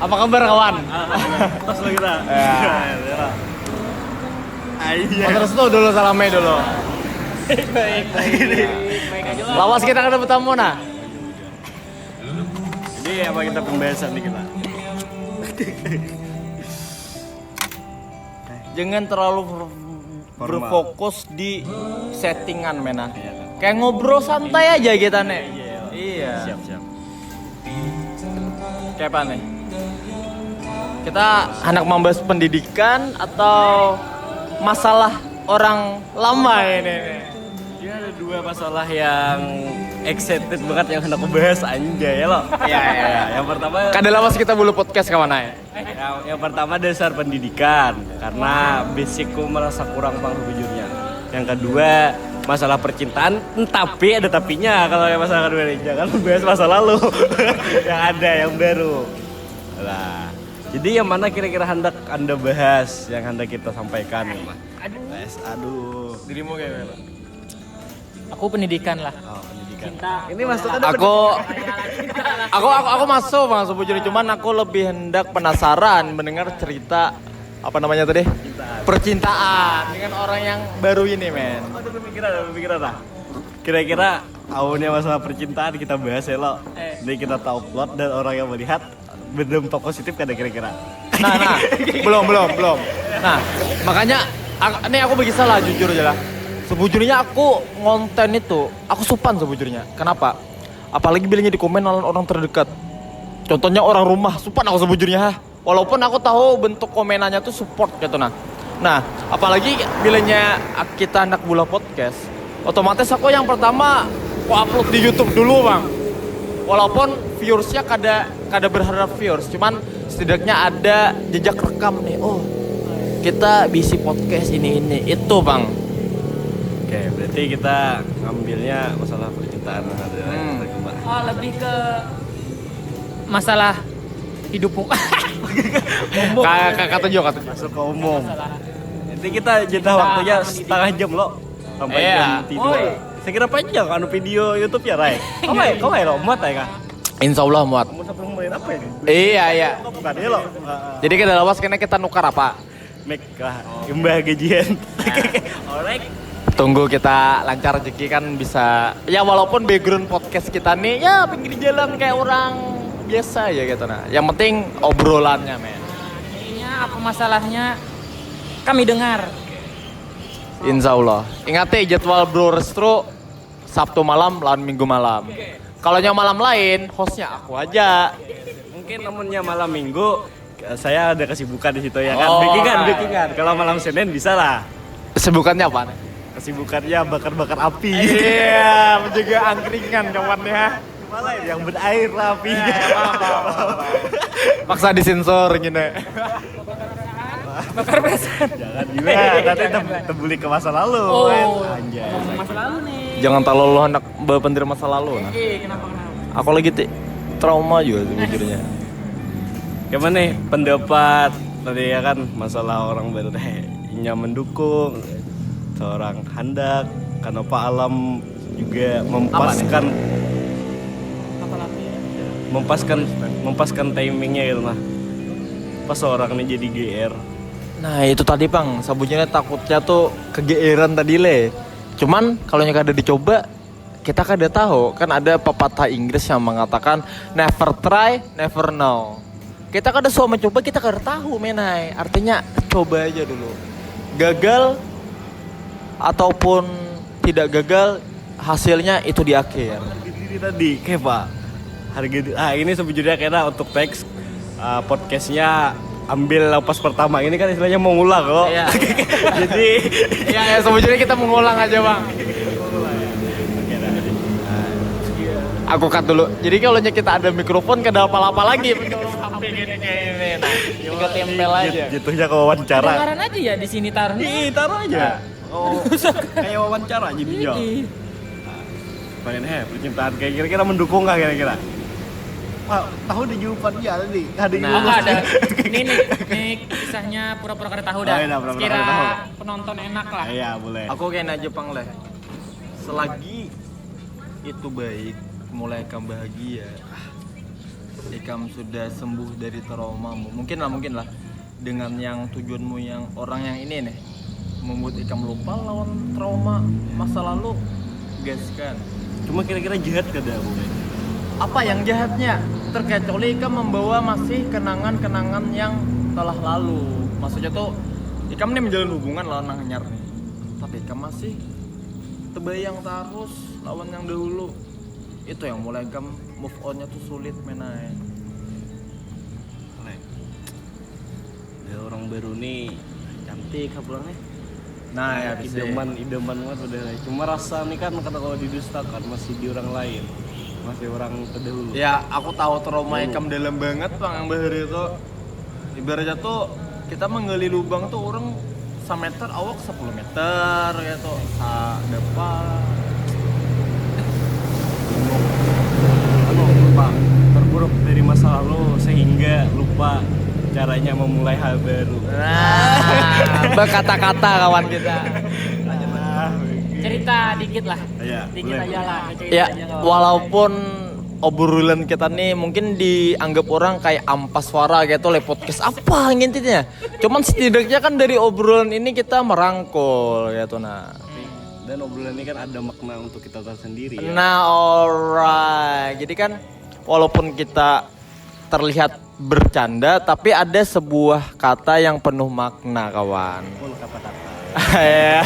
Apa kabar kawan? Tos lo kita. Ya. Iya. Terus tuh dulu salamnya dulu. Baik aja lah. Lawas kita kada bertemu nah. Ini apa kita pembahasan nih kita? Jangan terlalu berfokus di settingan mena. Kayak ngobrol santai aja kita nih. Iya. Siap. Kayak apa nih? Kita hendak membahas pendidikan atau masalah orang lama ini nih? Ini ada dua masalah yang excited banget yang hendak membahas anjay ya lo. Iya. Yang pertama Kada lawas kita bulu podcast kawan aja. yang pertama dasar pendidikan karena basicku merasa kurang bang sejujurnya. Yang kedua masalah percintaan, tapi ada tapinya kalau yang masalah kedua ini jangan bahas masa lalu yang ada yang baru. Nah, jadi yang mana kira-kira hendak Anda bahas yang hendak kita sampaikan nih, Mas? Aduh. Dirimu kayak apa? Aku pendidikan lah. Oh, pendidikan. Cinta. Ini maksudnya Aku masuk bang sebujurnya, cuman aku lebih hendak penasaran mendengar cerita apa namanya tadi? Percintaan dengan orang yang baru ini men. ada pemikiran lah. Kira-kira awalnya masalah percintaan kita bahas ya lo. Jadi kita tahu plot dan orang yang melihat berdampak positif kan kira-kira. Nah, belum. Nah, makanya ini aku bagi salah jujur aja lah. Sebujurnya aku ngonten itu, aku supan sebujurnya. Kenapa? Apalagi bilangnya di komen orang terdekat. Contohnya orang rumah, supan aku sebujurnya. Walaupun aku tahu bentuk komenannya tuh support gitu nah. Nah, apalagi bilangnya kita anak bola podcast, otomatis aku yang pertama aku upload di YouTube dulu bang. Walaupun viewersnya kada berharap viewers, cuman setidaknya ada jejak rekam nih. Oh, kita bisi podcast ini itu bang. Oke, berarti kita ngambilnya masalah percintaan Oh, lebih ke masalah hidupku. Kata Jo. Masuk ke umum. Nanti kita jeda waktunya setengah jam lo sampai Iya. jam tidur. Saya kira panjang anu video YouTube ya, Rai. Kau lo muat ya kah? Insya Allah muat. Kamu sampai main apa ini? Iya. Bukan ya lo. Jadi kita lawas karena kita nukar apa? Make lah, imbah gajian. Alright. Tunggu kita lancar rezeki kan bisa. Ya walaupun background podcast kita nih ya pinggir jalan kayak orang biasa ya gitu nah. Yang penting obrolannya men. Intinya apa masalahnya kami dengar. Insya Allah. Ingat jadwal Bro Restro Sabtu malam lawan Minggu malam. Kalau yang malam lain hostnya aku aja. Mungkin namunnya malam Minggu saya ada kesibukan di situ ya kan. Oh, Bakingan. Kalau malam Senin bisa lah. Kesibukannya apa nih? Kesibukannya bakar-bakar api. Iya, menjaga angkringan kawannya. Malah yang berair lah apinya. Paksa disensor gini. Bakar perasaan. Jangan juga, nanti tembuli ke masa lalu. Oh, Anjay. ngomong masa lalu nih. Jangan terlalu lo hendak berpendir masa lalu nah. Kenapa? Aku lagi trauma juga sejujurnya. Gimana nih pendapat tadi ya kan masalah orang baru yang mendukung seorang hendak kenapa alam juga mempaskan timingnya gitu nah. Pas orang ini jadi GR. Nah itu tadi bang, sabunnya takutnya tuh kegeeran tadi le. Cuman kalau yang kada dicoba, kita kada tahu. Kan ada pepatah Inggris yang mengatakan never try, never know. Kita kada so mencoba, kita kada tahu menai. Artinya coba aja dulu. Gagal ataupun tidak gagal, hasilnya itu di akhir. Ini tadi kayak Pak. Ini sebetulnya kayaknya untuk teks podcastnya ambil pas pertama ini kan istilahnya mau ngulang kok. Iya. Jadi ya sebetulnya kita mengulang aja bang. Aku cut dulu. Jadi kalau kita ada mikrofon kada apa-apa lagi. Nah, tinggal tempel aja. Jatuhnya ke wawancara. Dengaran aja ya di sini taruh. Ih, taruh aja. Oh, kayak wawancara jadinya. Pengen percintaan kayak kira-kira mendukung nggak kira-kira? Wah, tahu di jawabannya ada nih. Ada. Ini kisahnya pura-pura kada tahu dah. Oh, iya, pura-pura Sekira kada tahu. penonton enak lah. Iya, boleh. Aku kayak aja pang leh. Selagi itu baik, mulai kamu bahagia. Ikam sudah sembuh dari traumamu. Mungkin lah dengan yang tujuanmu yang orang yang ini nih membuat Ikam lupa lawan trauma masa lalu, guys kan. Cuma kira-kira jahat gak ada aku? Apa yang jahatnya? Terkecuali Ikam membawa masih kenangan-kenangan yang telah lalu. Maksudnya tuh Ikam nih menjalin hubungan lawan nang anyar nih. Tapi Ikam masih terbayang terus lawan yang dahulu. Itu yang mulai Ikam move on-nya tuh sulit menai. Ada orang baru nih cantik pulangnya. Nah ya bisa. Idaman banget udah. Cuma rasa nih kan karena kalau didustakan masih di orang lain, masih orang terdahulu. Ya aku tahu trauma Ikam dalam banget Bang yang bahari itu. Ibaratnya tuh kita menggali lubang tuh orang 1 meter awak 10 meter gitu. Depan. Lupa terpuruk dari masa lalu sehingga lupa caranya memulai hal baru. Nah, berkata-kata kawan kita. Cerita dikit lah. Iya, Dikit boleh. aja lah. Cerita Ya, aja, nggak apa-apa. walaupun obrolan kita nih mungkin dianggap orang kayak ampas suara gitu oleh podcast apa intinya. Cuman setidaknya kan dari obrolan ini kita merangkul gitu nah. Dan obrolan ini kan ada makna untuk kita tersendiri ya. Nah, alright. Jadi kan walaupun kita terlihat bercanda tapi ada sebuah kata yang penuh makna kawan. Full kata-kata. Ya.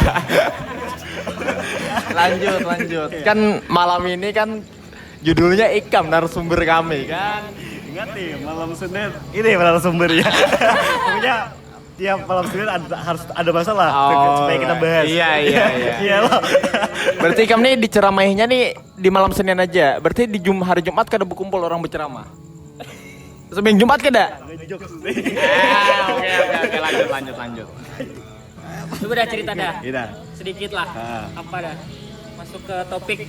lanjut. Kan malam ini kan judulnya Ikam narasumber kami kan. Ingat nih malam Senin ini narasumbernya. Pokoknya tiap malam Senin harus ada masalah supaya kita bahas. Iya. Iya loh. Berarti Ikam nih diceramahinya nih di malam Senin aja. Berarti di hari Jumat kada berkumpul orang berceramah. Seminggu Jumat kada? Oke, lanjut. Coba dah cerita dah. Iya. Sedikit lah. Ah. Apa dah? Masuk ke topik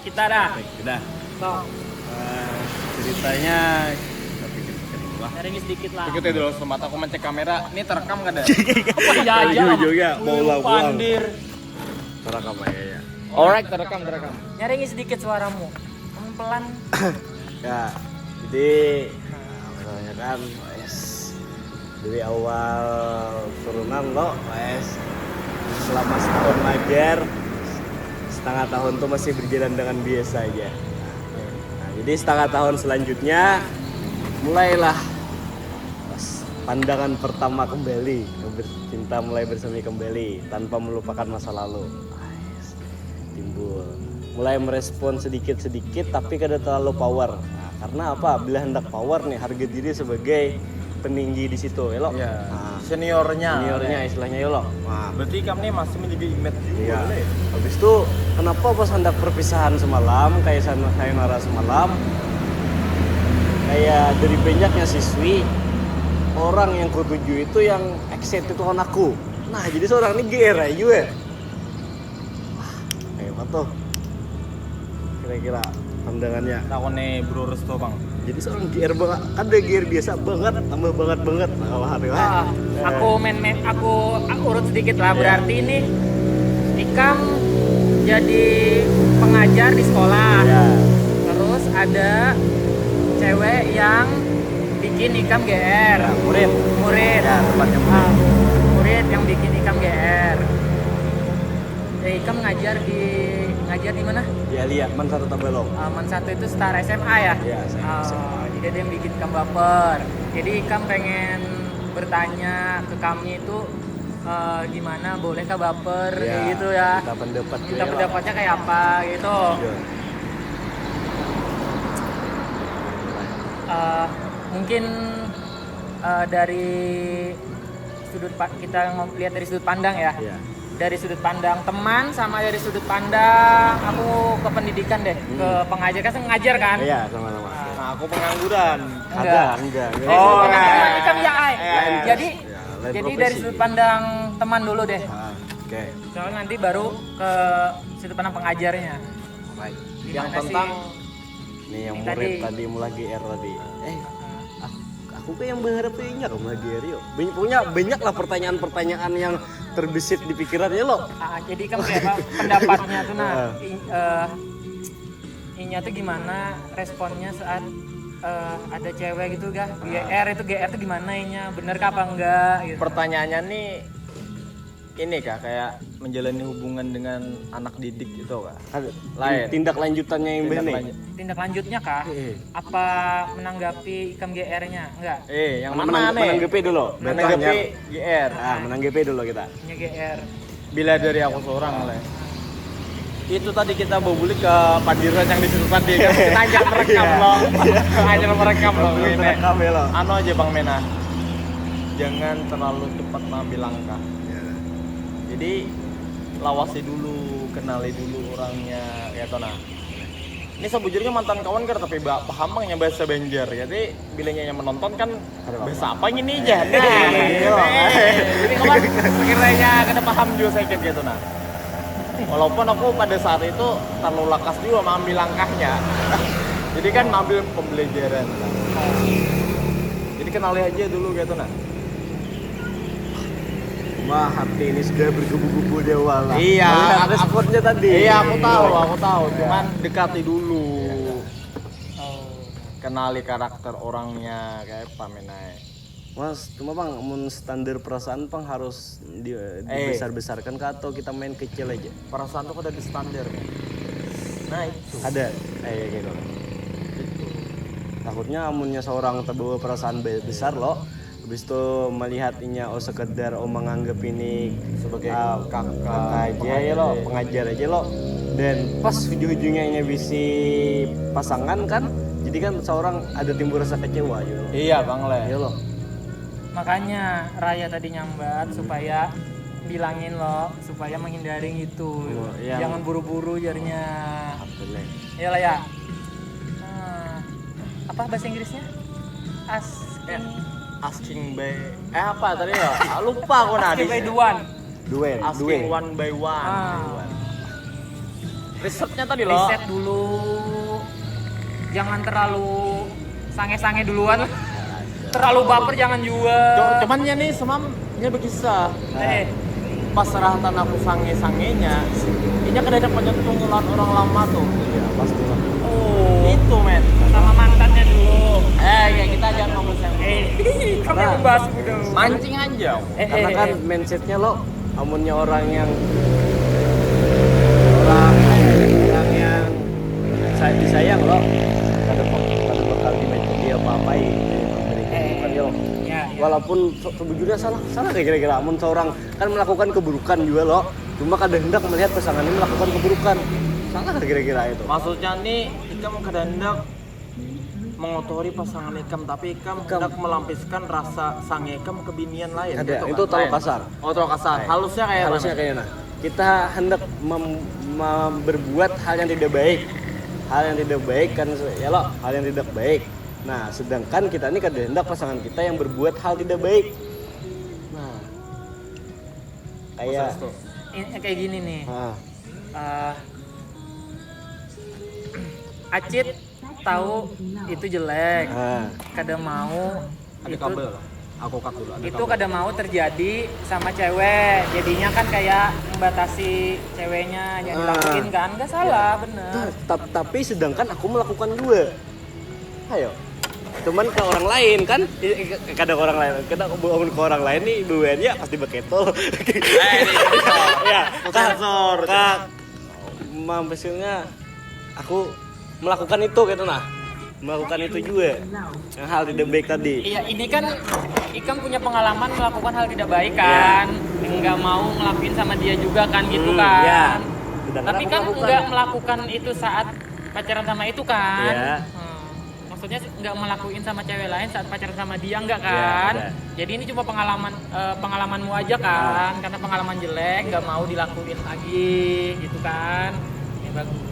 kita dah. Udah. Toh, Ceritanya kita bikin kedua. sharing sedikit lah. Begitu dulu semata aku mencek kamera. Ini terekam kada? Apa ya aja? juga mau ulang. Pandir. Terekam ya. Alright, terekam. Nyaringi sedikit suaramu. Pelan. Ya, jadi masalahnya kan dari awal turunan lo selama setahun ngajar, setengah tahun tuh masih berjalan dengan biasa aja. Nah, jadi setengah tahun selanjutnya mulailah pas pandangan pertama kembali, cinta mulai bersemi kembali tanpa melupakan masa lalu. Timbul mulai merespon sedikit tapi kada terlalu power. Nah, karena apa? Bila hendak power nih harga diri sebagai peninggi di situ, ya lo. Iya. Nah, Seniornya. seniornya istilahnya ya lo. Nah, Berarti Ikam nih masih menjadi image juga. iya. boleh ya? Habis itu kenapa pas hendak perpisahan semalam kayak sayonara semalam, kayak dari banyaknya siswi orang yang kutuju itu yang excited itu anakku. Nah jadi seorang ini GR aja gue. Kayak apa tuh? Kira-kira pandangannya. Takon nih Bro Resto Bang. Jadi seorang GR banget, kan ada GR biasa banget, tambah banget. Nah, Aku urut sedikit lah. Berarti ini Ikam jadi pengajar di sekolah. Ya. Terus ada cewek yang bikin Ikam GR. Ya, murid. Ya, tempatnya murid. Murid yang bikin Ikam GR. Ya, Ikam ngajar di mana? Di Alia, Man Satu Tabalong. Man 1 itu Star SMA ya? Iya, SMA. Jadi dia yang bikin Ikam baper. Jadi Ikam pengen bertanya ke kami itu gimana, bolehkah baper Ya, kayak gitu ya? Minta pendapat. Minta pendapatnya kayak apa gitu. Iya. Mungkin dari kita lihat dari sudut pandang ya. Iya. Dari sudut pandang teman sama dari sudut pandang aku ke pendidikan deh, ke pengajar kan ngajar kan. Iya, sama-sama. Nah, aku pengangguran. Enggak. Dari sudut pandang teman Ikam ya, Ai. Lain. Jadi Ya, lain jadi profesi. dari sudut pandang teman dulu deh. Oke. Soalnya nanti baru ke sudut pandang pengajarnya. Baik. Yang Gimana tentang Nih yang Ini murid tadi. tadi mulai GR tadi. Aku kayak yang berharap punya mulai GR yuk. Banyak lah pertanyaan-pertanyaan yang terbesit di pikirannya lo. Jadi kan kayak apa, pendapatnya tuh nah inya tuh gimana responnya saat ada cewek gitu gak? GR itu gimana nya? Bener kah apa enggak gitu. Pertanyaannya nih ini kah kayak menjalani hubungan dengan anak didik gitu kah? Lain. Tindak lanjutannya yang Tindak benar. lanjut. Tindak lanjutnya kah? Apa menanggapi ikam GR-nya? Enggak. Yang mana nih? Menanggapi dulu. Menanggapi GR. Menanggapi dulu kita. Nya GR. Bila dari aku seorang lah. Itu tadi kita bobuli ke Pandiran yang di situ tadi kan kita ajak merekam loh. Ajak merekam loh ini. Merekam ya lo. Anu aja Bang Mena. Jangan terlalu cepat mengambil langkah. Jadi lawasi dulu, kenali dulu orangnya ya toh nah. Ini sebujurnya mantan kawan kan tapi paham bangnya bahasa Banjar. Jadi bilanya yang menonton kan bahasa apa ini aja. Jadi kawan kiranya kada paham juga saya gitu nah. Walaupun aku pada saat itu terlalu lakas juga mengambil langkahnya. Jadi kan mengambil pembelajaran. Jadi kenali aja dulu gitu nah. Wah, hati ini sudah bergebu-gebu di awal. Iya, Melihat responnya tadi. Iya, aku tahu. Cuman dekati dulu. Kenali karakter orangnya kayak apa menai. Mas, cuma bang, standar perasaan bang harus dibesar-besarkan kah atau kita main kecil aja? Perasaan tuh ada di standar. Nah itu. Ada, gitu. Takutnya amunnya seorang terbawa perasaan besar loh. Habis itu melihatnya sekedar menganggap ini sebagai kakak aja ya lo, pengajar aja lo. Dan pas ujung-ujungnya bisa pasangan kan, jadi kan seorang ada timbul rasa kecewa gitu. Iya bang Le. Iya lo. Makanya Raya tadi nyambat supaya bilangin lo supaya menghindari itu. Jangan buru-buru jarnya. Alhamdulillah. Iyalah ya. Apa bahasa Inggrisnya? Asking by apa tadi ya? Lupa aku Asking by the one. Asking one by one. Risetnya tadi loh. Riset dulu. Jangan terlalu sange-sange duluan. Terlalu baper jangan juga. Cuman ya nih semamnya berkisah. Pas serahatan aku sange-sangenya, ini kan ada penyetungulan orang lama tuh. Iya, pasti lah. Oh. Itu men. Sama mantannya dulu. Ya kita jangan ngomong yang Kamu membahas udah. mancing aja. Karena kan mindsetnya lo, amunnya orang yang disayang lo, kada bakal dia apa-apain. Walaupun sebujurnya salah kira-kira amun seorang kan melakukan keburukan juga lo, cuma kadang hendak melihat pasangannya melakukan keburukan. Salah kira-kira itu. Maksudnya nih ikam kadang hendak mengotori pasangan ikam tapi ikam hendak melampiaskan rasa sang ikam ke binian lain. Ada, gitu, itu kan? terlalu kasar. Oh terlalu kasar. Halusnya kayak nah. Kita hendak berbuat hal yang tidak baik. Hal yang tidak baik kan ya lo, hal yang tidak baik. Nah, sedangkan kita ini kadang hendak pasangan kita yang berbuat hal tidak baik. Nah, kayak gini nih. Acit tahu itu jelek, kada mau ada itu, kabel. Aku cut dulu. Itu kada mau terjadi sama cewek. Jadinya kan kayak membatasi ceweknya yang dilakuin kan, nggak salah, bener. Tapi sedangkan aku melakukan dua. Ayo. Cuman ke orang lain kan, kadang orang lain, kita bangun ke orang lain nih buahnya pasti beketol. Ya, sensor. Maksudnya aku melakukan itu gitu nah. Melakukan itu juga. Yang hal tidak baik tadi. Iya, ini kan Ikam punya pengalaman melakukan hal tidak baik kan. Nggak mau ngelakuin sama dia juga kan gitu kan. Ya. Tapi kan nggak melakukan itu saat pacaran sama itu kan. Ya. Maksudnya nggak melakuin sama cewek lain saat pacaran sama dia nggak kan? Ya, jadi ini cuma pengalamanmu aja kan, karena pengalaman jelek nggak mau dilakuin lagi gitu kan? Ya bagus.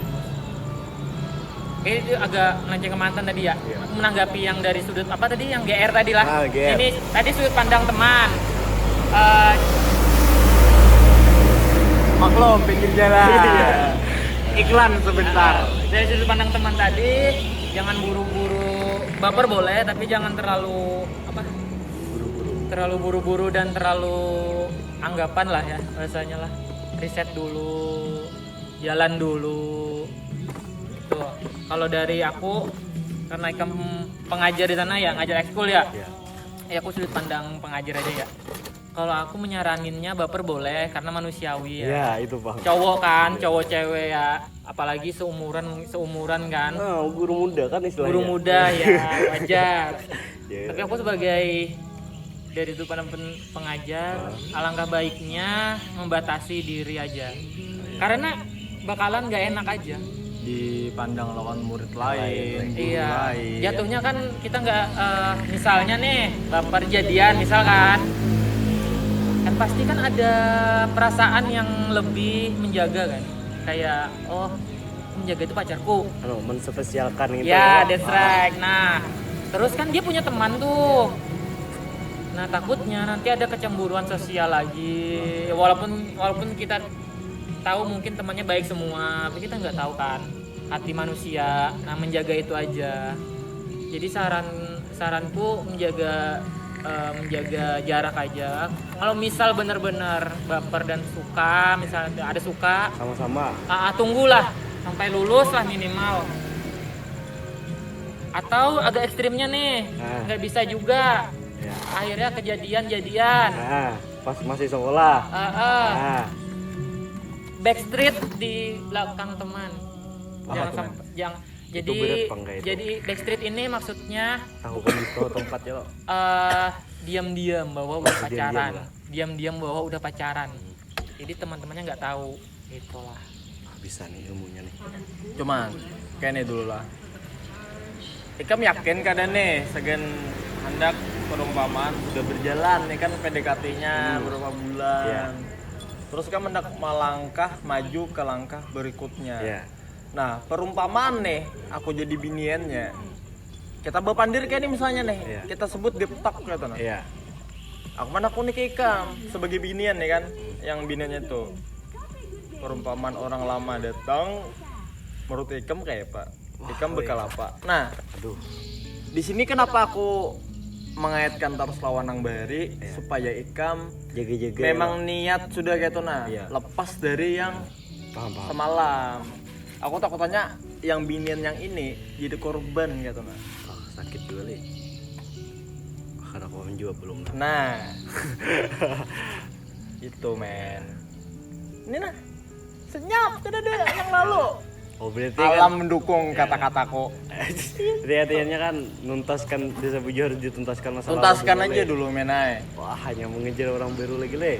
Itu agak melenceng ke mantan tadi ya. Menanggapi yang dari sudut apa tadi yang GR tadi lah. GR. Ini tadi sudut pandang teman. Maklum pinggir jalan. Iklan sebentar. Dari sudut pandang teman tadi, jangan buru-buru baper boleh, tapi jangan terlalu apa? Terlalu buru-buru dan terlalu anggapan lah ya bahasanya lah. Riset dulu, jalan dulu. Gitu. Kalau dari aku karena Ikam pengajar di sana ya, ngajar ekskul ya. Iya. Ya aku sudut pandang pengajar aja ya. Kalau aku menyaraninnya baper boleh karena manusiawi ya. Ya, itu Bang. Cowok kan, cowok cewek ya, apalagi seumuran kan. Guru muda kan istilahnya. Guru muda ya, wajar. Ya. Tapi aku sebagai dari itu pengajar, alangkah baiknya membatasi diri aja. Karena bakalan nggak enak aja. Dipandang lawan murid lain, guru Iya. lain. Jatuhnya kan kita nggak misalnya nih baper jadian misalkan. Kan pasti kan ada perasaan yang lebih menjaga kan. Kayak menjaga itu pacarku. Menspesialkan gitu. Ya, that's right. Nah, terus kan dia punya teman tuh. Nah, takutnya nanti ada kecemburuan sosial lagi. Walaupun kita tahu mungkin temannya baik semua, tapi kita nggak tahu kan hati manusia. Nah, menjaga itu aja. Jadi saranku menjaga jarak aja. Kalau misal benar-benar baper dan suka, misalnya ada suka, Sama-sama. tunggulah sampai lulus lah minimal. Atau agak ekstrimnya nih, nggak bisa juga. Ya. Akhirnya kejadian. Pas masih sekolah. Backstreet di belakang teman. Jangan sampai Itu berat, Bang, kayak itu. jadi backstreet ini maksudnya Tahu kondisi tempat ya lo. diam-diam bahwa udah Diam-diam pacaran. lah. Diam-diam bahwa udah pacaran. Jadi teman-temannya nggak tahu. Itulah. Bisa nih ilmunya nih. Cuman kayak nih dulu lah. Ikam yakin kadang nih segen hendak perumpamaan sudah berjalan nih kan PDKT-nya beberapa bulan. Iya. Terus kan hendak melangkah maju ke langkah berikutnya. Iya. Nah, perumpamaan nih aku jadi biniannya. Kita berpandir kayak nih misalnya nih. Iya. Kita sebut deptak gitu nah. Iya. Aku nih ke Ikam sebagai binian nih kan. Yang biniannya tuh perumpamaan orang lama datang menurut Ikam kayak Pak. Ikam bekal apa? Nah, Aduh. di sini kenapa aku mengaitkan terus lawan nang bari supaya Ikam Jaga-jaga. memang niat sudah gitu nah. Iya. Lepas dari yang Paham. semalam. Aku takutnya yang binian yang ini jadi korban gitu nah. Sakit juga nih. Karena kau juga belum. Nah. Itu men. Ini nah. Senyap kada ada yang lalu. Oh berarti Alam mendukung kata-kataku. Jadi artinya kan nuntaskan desa Puji harus dituntaskan masalah. Tuntaskan lalu aja Le. dulu menai. Wah hanya mengejar orang baru lagi le.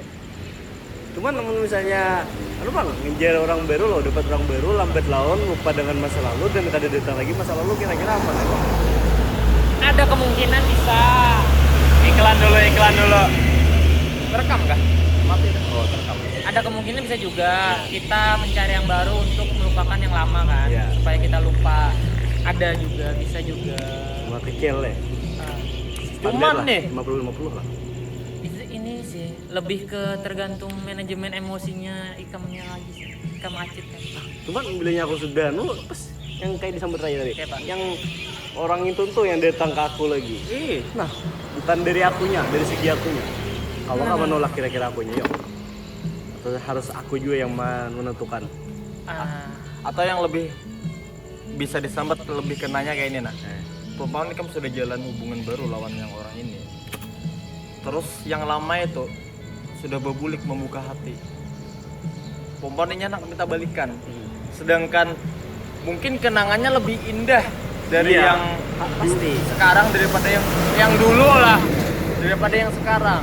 Cuman namun misalnya, Bang, ngejar orang baru lo, dapat orang baru, lambat laun, lupa dengan masa lalu dan kada datang lagi masa lalu kira-kira apa nih Bang? Ada kemungkinan bisa. Iklan dulu. Terekam kah? Mati dah. Oh, terekam. Ada kemungkinan bisa juga kita mencari yang baru untuk melupakan yang lama kan, Iya. supaya kita lupa. Ada juga, bisa juga. Cuma kecil le. Cuman nih, 50-50 lah. Ini sih lebih ke tergantung manajemen emosinya Ikamnya lagi sih. Ikam Acit kan. Cuman bilangnya aku sudah pas yang kayak disambut raya tadi. Kayak apa? Yang orang itu tuh yang datang ke aku lagi. Nah, bukan dari akunya, dari segi akunya. Kalau kamu menolak kira-kira akunya, yuk. Atau harus aku juga yang menentukan. atau yang lebih bisa disambat lebih kenanya kayak ini nah. Perumpamaan ini kan sudah jalan hubungan baru lawan yang orang ini. Terus yang lama itu sudah berbulik membuka hati. Perumpamaan ini anak minta balikan. Sedangkan mungkin kenangannya lebih indah dari Iya, yang pasti. sekarang daripada yang dulu lah, daripada yang sekarang.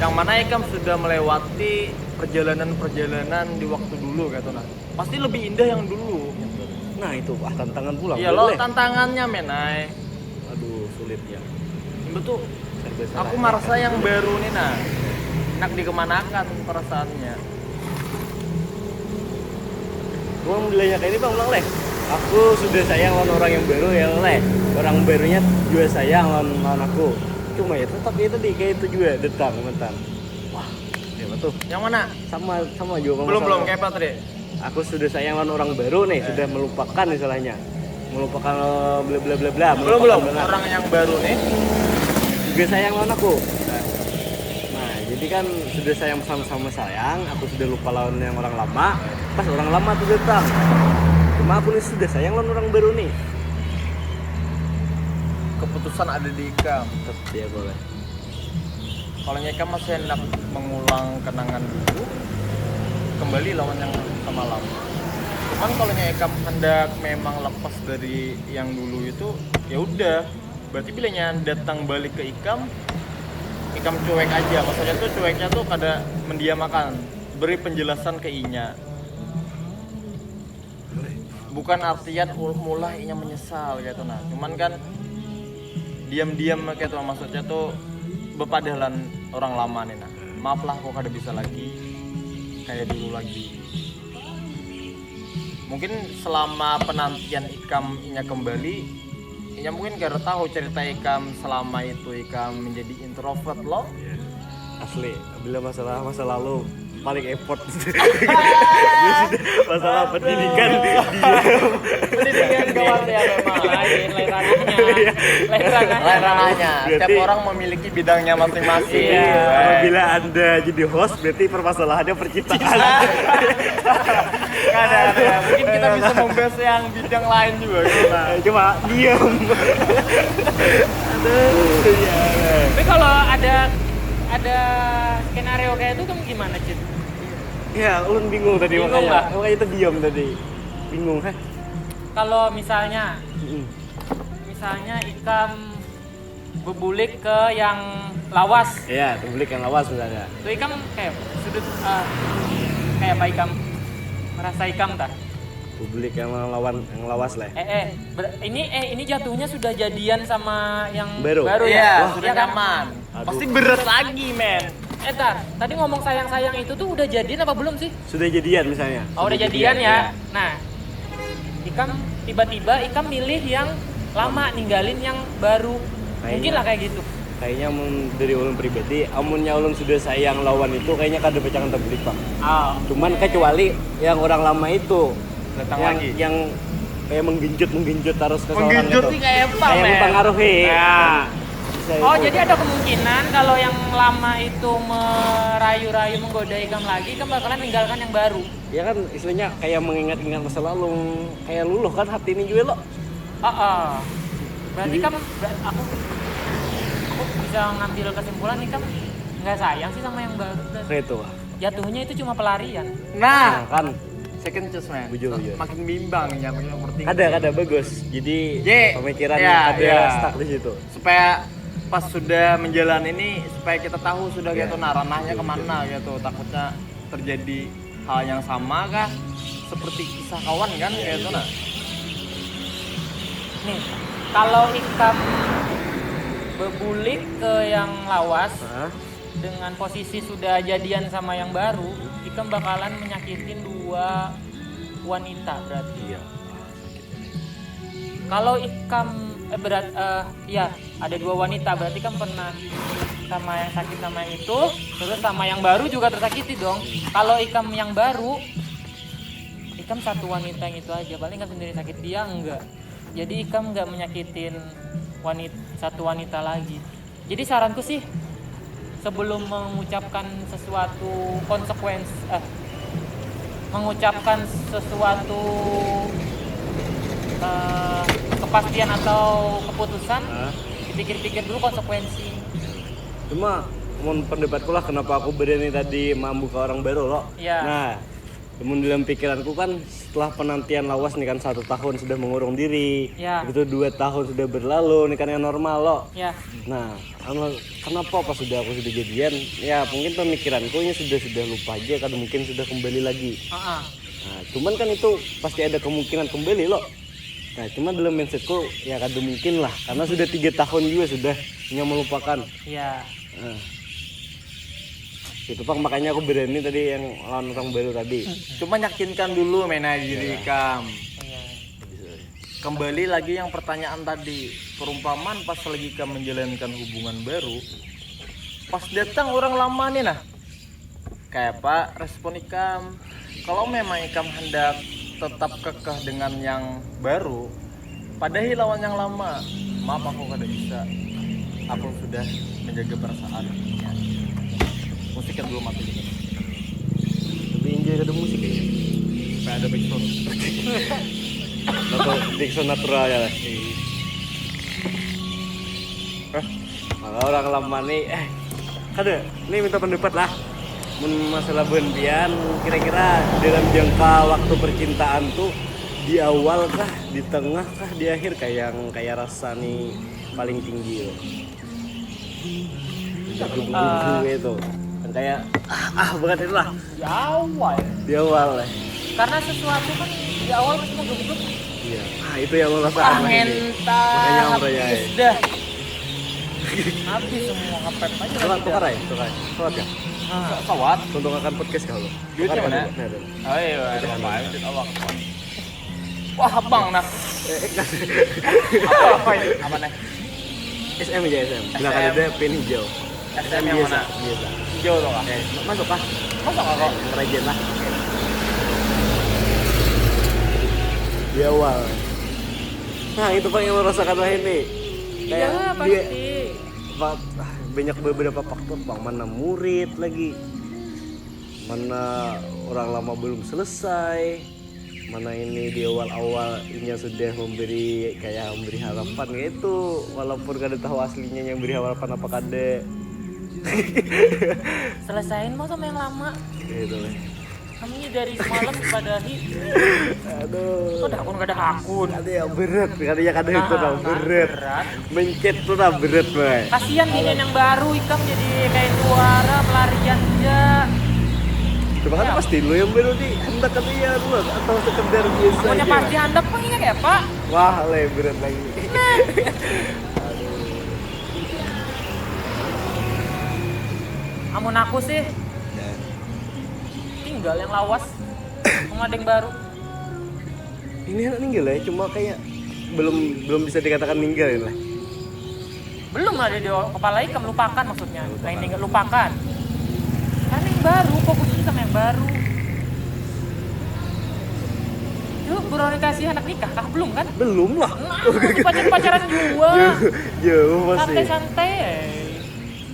Yang mana Ikam sudah melewati perjalanan di waktu dulu gitu nah. Pasti lebih indah yang dulu. Nah itu tantangan pulang. Iya lo tantangannya menai. Aduh sulit ya. Betul. Serba salah. Aku merasa yang baru nih nah. Nak dikemanakan perasaannya. Gua bilangnya kayak ini Bang ulang leh. Aku sudah sayang lawan orang yang baru ya leh. Orang barunya juga sayang lawan aku. Cuma ya tetap itu tadi kayak itu juga datang mentan. Wah, ya betul. Yang mana? Sama juga Belum kayak apa tadi? Aku sudah sayang lawan orang baru nih, sudah melupakan istilahnya. Melupakan bla bla bla bla. Belum. melupakan Orang yang baru nih. juga sayang lawan aku. Nah, jadi kan sudah sayang sama-sama sayang, aku sudah lupa lawan yang orang lama. Pas orang lama tuh datang. Cuma aku nih sudah sayang lawan orang baru nih. keputusan ada di Ikam. Iya boleh. Kalau Ikam masih hendak mengulang kenangan dulu, kembali lawan yang sama lama. Cuman kalau Ikam hendak memang lepas dari yang dulu itu, ya udah. Berarti bilangnya datang balik ke Ikam cuek aja. Maksudnya tuh cueknya tuh kada mendiamakan, beri penjelasan ke Inya. Bukan artian mulai Inya menyesal gitu nah. Cuman kan diam-diam kayak tuh maksudnya tuh bepadalan orang lama nih nah. Maaflah kok kada bisa lagi kayak dulu lagi. Mungkin selama penantian Ikam Inya kembali, Inya mungkin gak tahu cerita Ikam selama itu Ikam menjadi introvert loh. Asli, bila masalah masa lalu paling effort. Masalah pendidikan Pendidikan kawan ya memang lain ranahnya. Lain ranahnya. Setiap orang memiliki bidangnya masing-masing. Iya. Apabila Anda jadi host berarti permasalahannya percintaan. Ada. Mungkin kita bisa membahas yang bidang lain juga. Cuma diam. Tapi kalau ada skenario kayak itu kamu gimana, Cid? Ya, ulun bingung tadi Bingung makanya. lah. Makanya itu diam tadi. Bingung, heh. Kalau misalnya Ikam bebulik ke yang lawas, Iya, publik yang lawas misalnya. tuh Ikam kayak sudut kayak apa Ikam? Merasa Ikam tak? Publik yang lawas lah. Ini jatuhnya sudah jadian sama yang Baru. ya? Iya, Wah, sudah iya kan? nyaman. Aduh. Pasti berat lagi, men. Tar, tadi ngomong sayang-sayang itu tuh udah jadian apa belum sih? Sudah jadian misalnya. Oh, udah jadian ya. Nah, Ikam tiba-tiba Ikam milih yang lama ninggalin yang baru. Mungkin lah kayak gitu. Kayaknya dari ulun pribadi, amunnya ulun sudah sayang lawan itu kayaknya kada bacakan tablik Pak. Cuman kecuali yang orang lama itu Datang yang, lagi. yang kayak menggenjot terus ke seorang Menggenjot itu. sih kayak apa, Kayak men? mempengaruhi. Ya. Bisa Oh, itu. jadi ada kemungkinan kalau yang lama itu merayu-rayu menggoda Ikam lagi, Ikam bakalan meninggalkan yang baru. Ya kan istilahnya kayak mengingat-ingat masa lalu, kayak luluh kan hati ini juga lo. Berarti Jadi- aku bisa ngambil kesimpulan Ikam nggak sayang sih sama yang baru. Kayak itu. Jatuhnya itu cuma pelarian. Nah, kan second choice, men. Bujur. Makin bimbang ya, makin overthinking. ada bagus. Jadi Ye, pemikiran ya, ada ya. stuck di situ. Supaya pas sudah menjalani ini supaya kita tahu sudah gitu nah ranahnya kemana gitu, takutnya terjadi hal yang sama kah seperti kisah kawan kan gitu nah. Nih, kalau Ikam bebulik ke yang lawas dengan posisi sudah jadian sama yang baru, Ikam bakalan menyakitin dua wanita berarti. Iya. Kalau Ikam ada dua wanita berarti kan pernah sama yang sakit sama yang itu, terus sama yang baru juga tersakiti dong. Kalau Ikam yang baru, Ikam satu wanita yang itu aja, paling Ikam sendiri sakit, dia enggak. Jadi Ikam enggak menyakitin satu wanita lagi. Jadi saranku sih sebelum mengucapkan sesuatu mengucapkan sesuatu kepastian atau keputusan, dipikir-pikir dulu konsekuensi. Cuma mun pendapatku lah kenapa aku berani tadi membuka orang baru loh. Iya. Nah, namun dalam pikiranku kan setelah penantian lawas nih kan 1 tahun sudah mengurung diri, Ya. begitu 2 tahun sudah berlalu nih kan yang normal loh. Ya, Nah, kenapa pas sudah aku sudah jadian? Ya mungkin pemikiranku ini sudah lupa aja kan mungkin sudah kembali lagi. Nah, cuman kan itu pasti ada kemungkinan kembali loh. Nah, cuman dalam mindsetku ya kada mungkin lah karena sudah 3 tahun juga sudah hanya melupakan. ya. Nah, itu Pak makanya aku berani tadi yang lawan orang baru tadi. Cuma yakinkan dulu diri Kam. Iya. Kembali lagi yang pertanyaan tadi, perumpamaan pas lagi Kam menjalankan hubungan baru, pas datang orang lama nih nah, kayak apa respon Ikam? Kalau memang Ikam hendak tetap kekeh dengan yang baru, padahal lawan yang lama, maaf aku kada bisa, aku sudah menjaga perasaannya. Musik kan belum mati gitu. Lebih enjoy ada musik kayaknya. Supaya ada backsound. Atau backsound natural ya lah. Kalau orang lama nih, kada, ini minta pendapat lah. Masalah berhentian, kira-kira dalam jangka waktu percintaan tuh di awal kah, di tengah kah, di akhir kayak rasa nih paling tinggi loh. Bergebu-gebu itu, yang kayak banget itu lah. Di awal. Di awal lah. Karena sesuatu kan di awal pasti mau gebuk. Iya. Itu yang lo rasakan lah ini. Makanya om Raya. Habis dah. Habis semua ngepep aja. Tukar ya, tukar ya. Sawat. Untuk akan podcast kalau. Duitnya mana? Ayo, ada apa? Duit awak. Wah, abang nah. Apa ini? Apa nih? SM aja SM. Belakang ada pin hijau. SM yang mana? Biasa. Hijau tuh kak. Masuk kah? Masuk kak kok? Regen lah. Di awal. Nah itu pak yang lo rasakan lah ini. Iya pasti. Banyak beberapa faktor bang, mana murid lagi, mana orang lama belum selesai, mana ini di awal-awal ini sudah memberi harapan gitu, walaupun kada tahu aslinya yang beri harapan apa kada. Selesain mau sama yang lama. Gitu lah. Kami dari semalam pada Aduh. Udah akun gak ada akun. Ada yang berat, katanya kada itu dah berat. Mencet tuh dah berat bay. Kasihan ginian yang baru ikam jadi kayak suara pelarian dia. Coba kan pasti lu yang baru di hendak katanya lu atau sekedar biasa Pokoknya aja. pasti hendak pengen ya pak. Wah le berat lagi. Amun aku sih tinggal yang lawas. Mau ada yang baru. Ini anak ninggal ya, cuma kayak belum bisa dikatakan ninggal ya lah. Belum ada di kepala ikam, lupakan maksudnya. Lain tinggal lupakan. Karena yang baru, fokusnya sama yang baru. Yuk, berorientasi anak nikah kah? Belum kan? Belum lah. Nah, masih pacaran juga. Jauh masih. Santai-santai.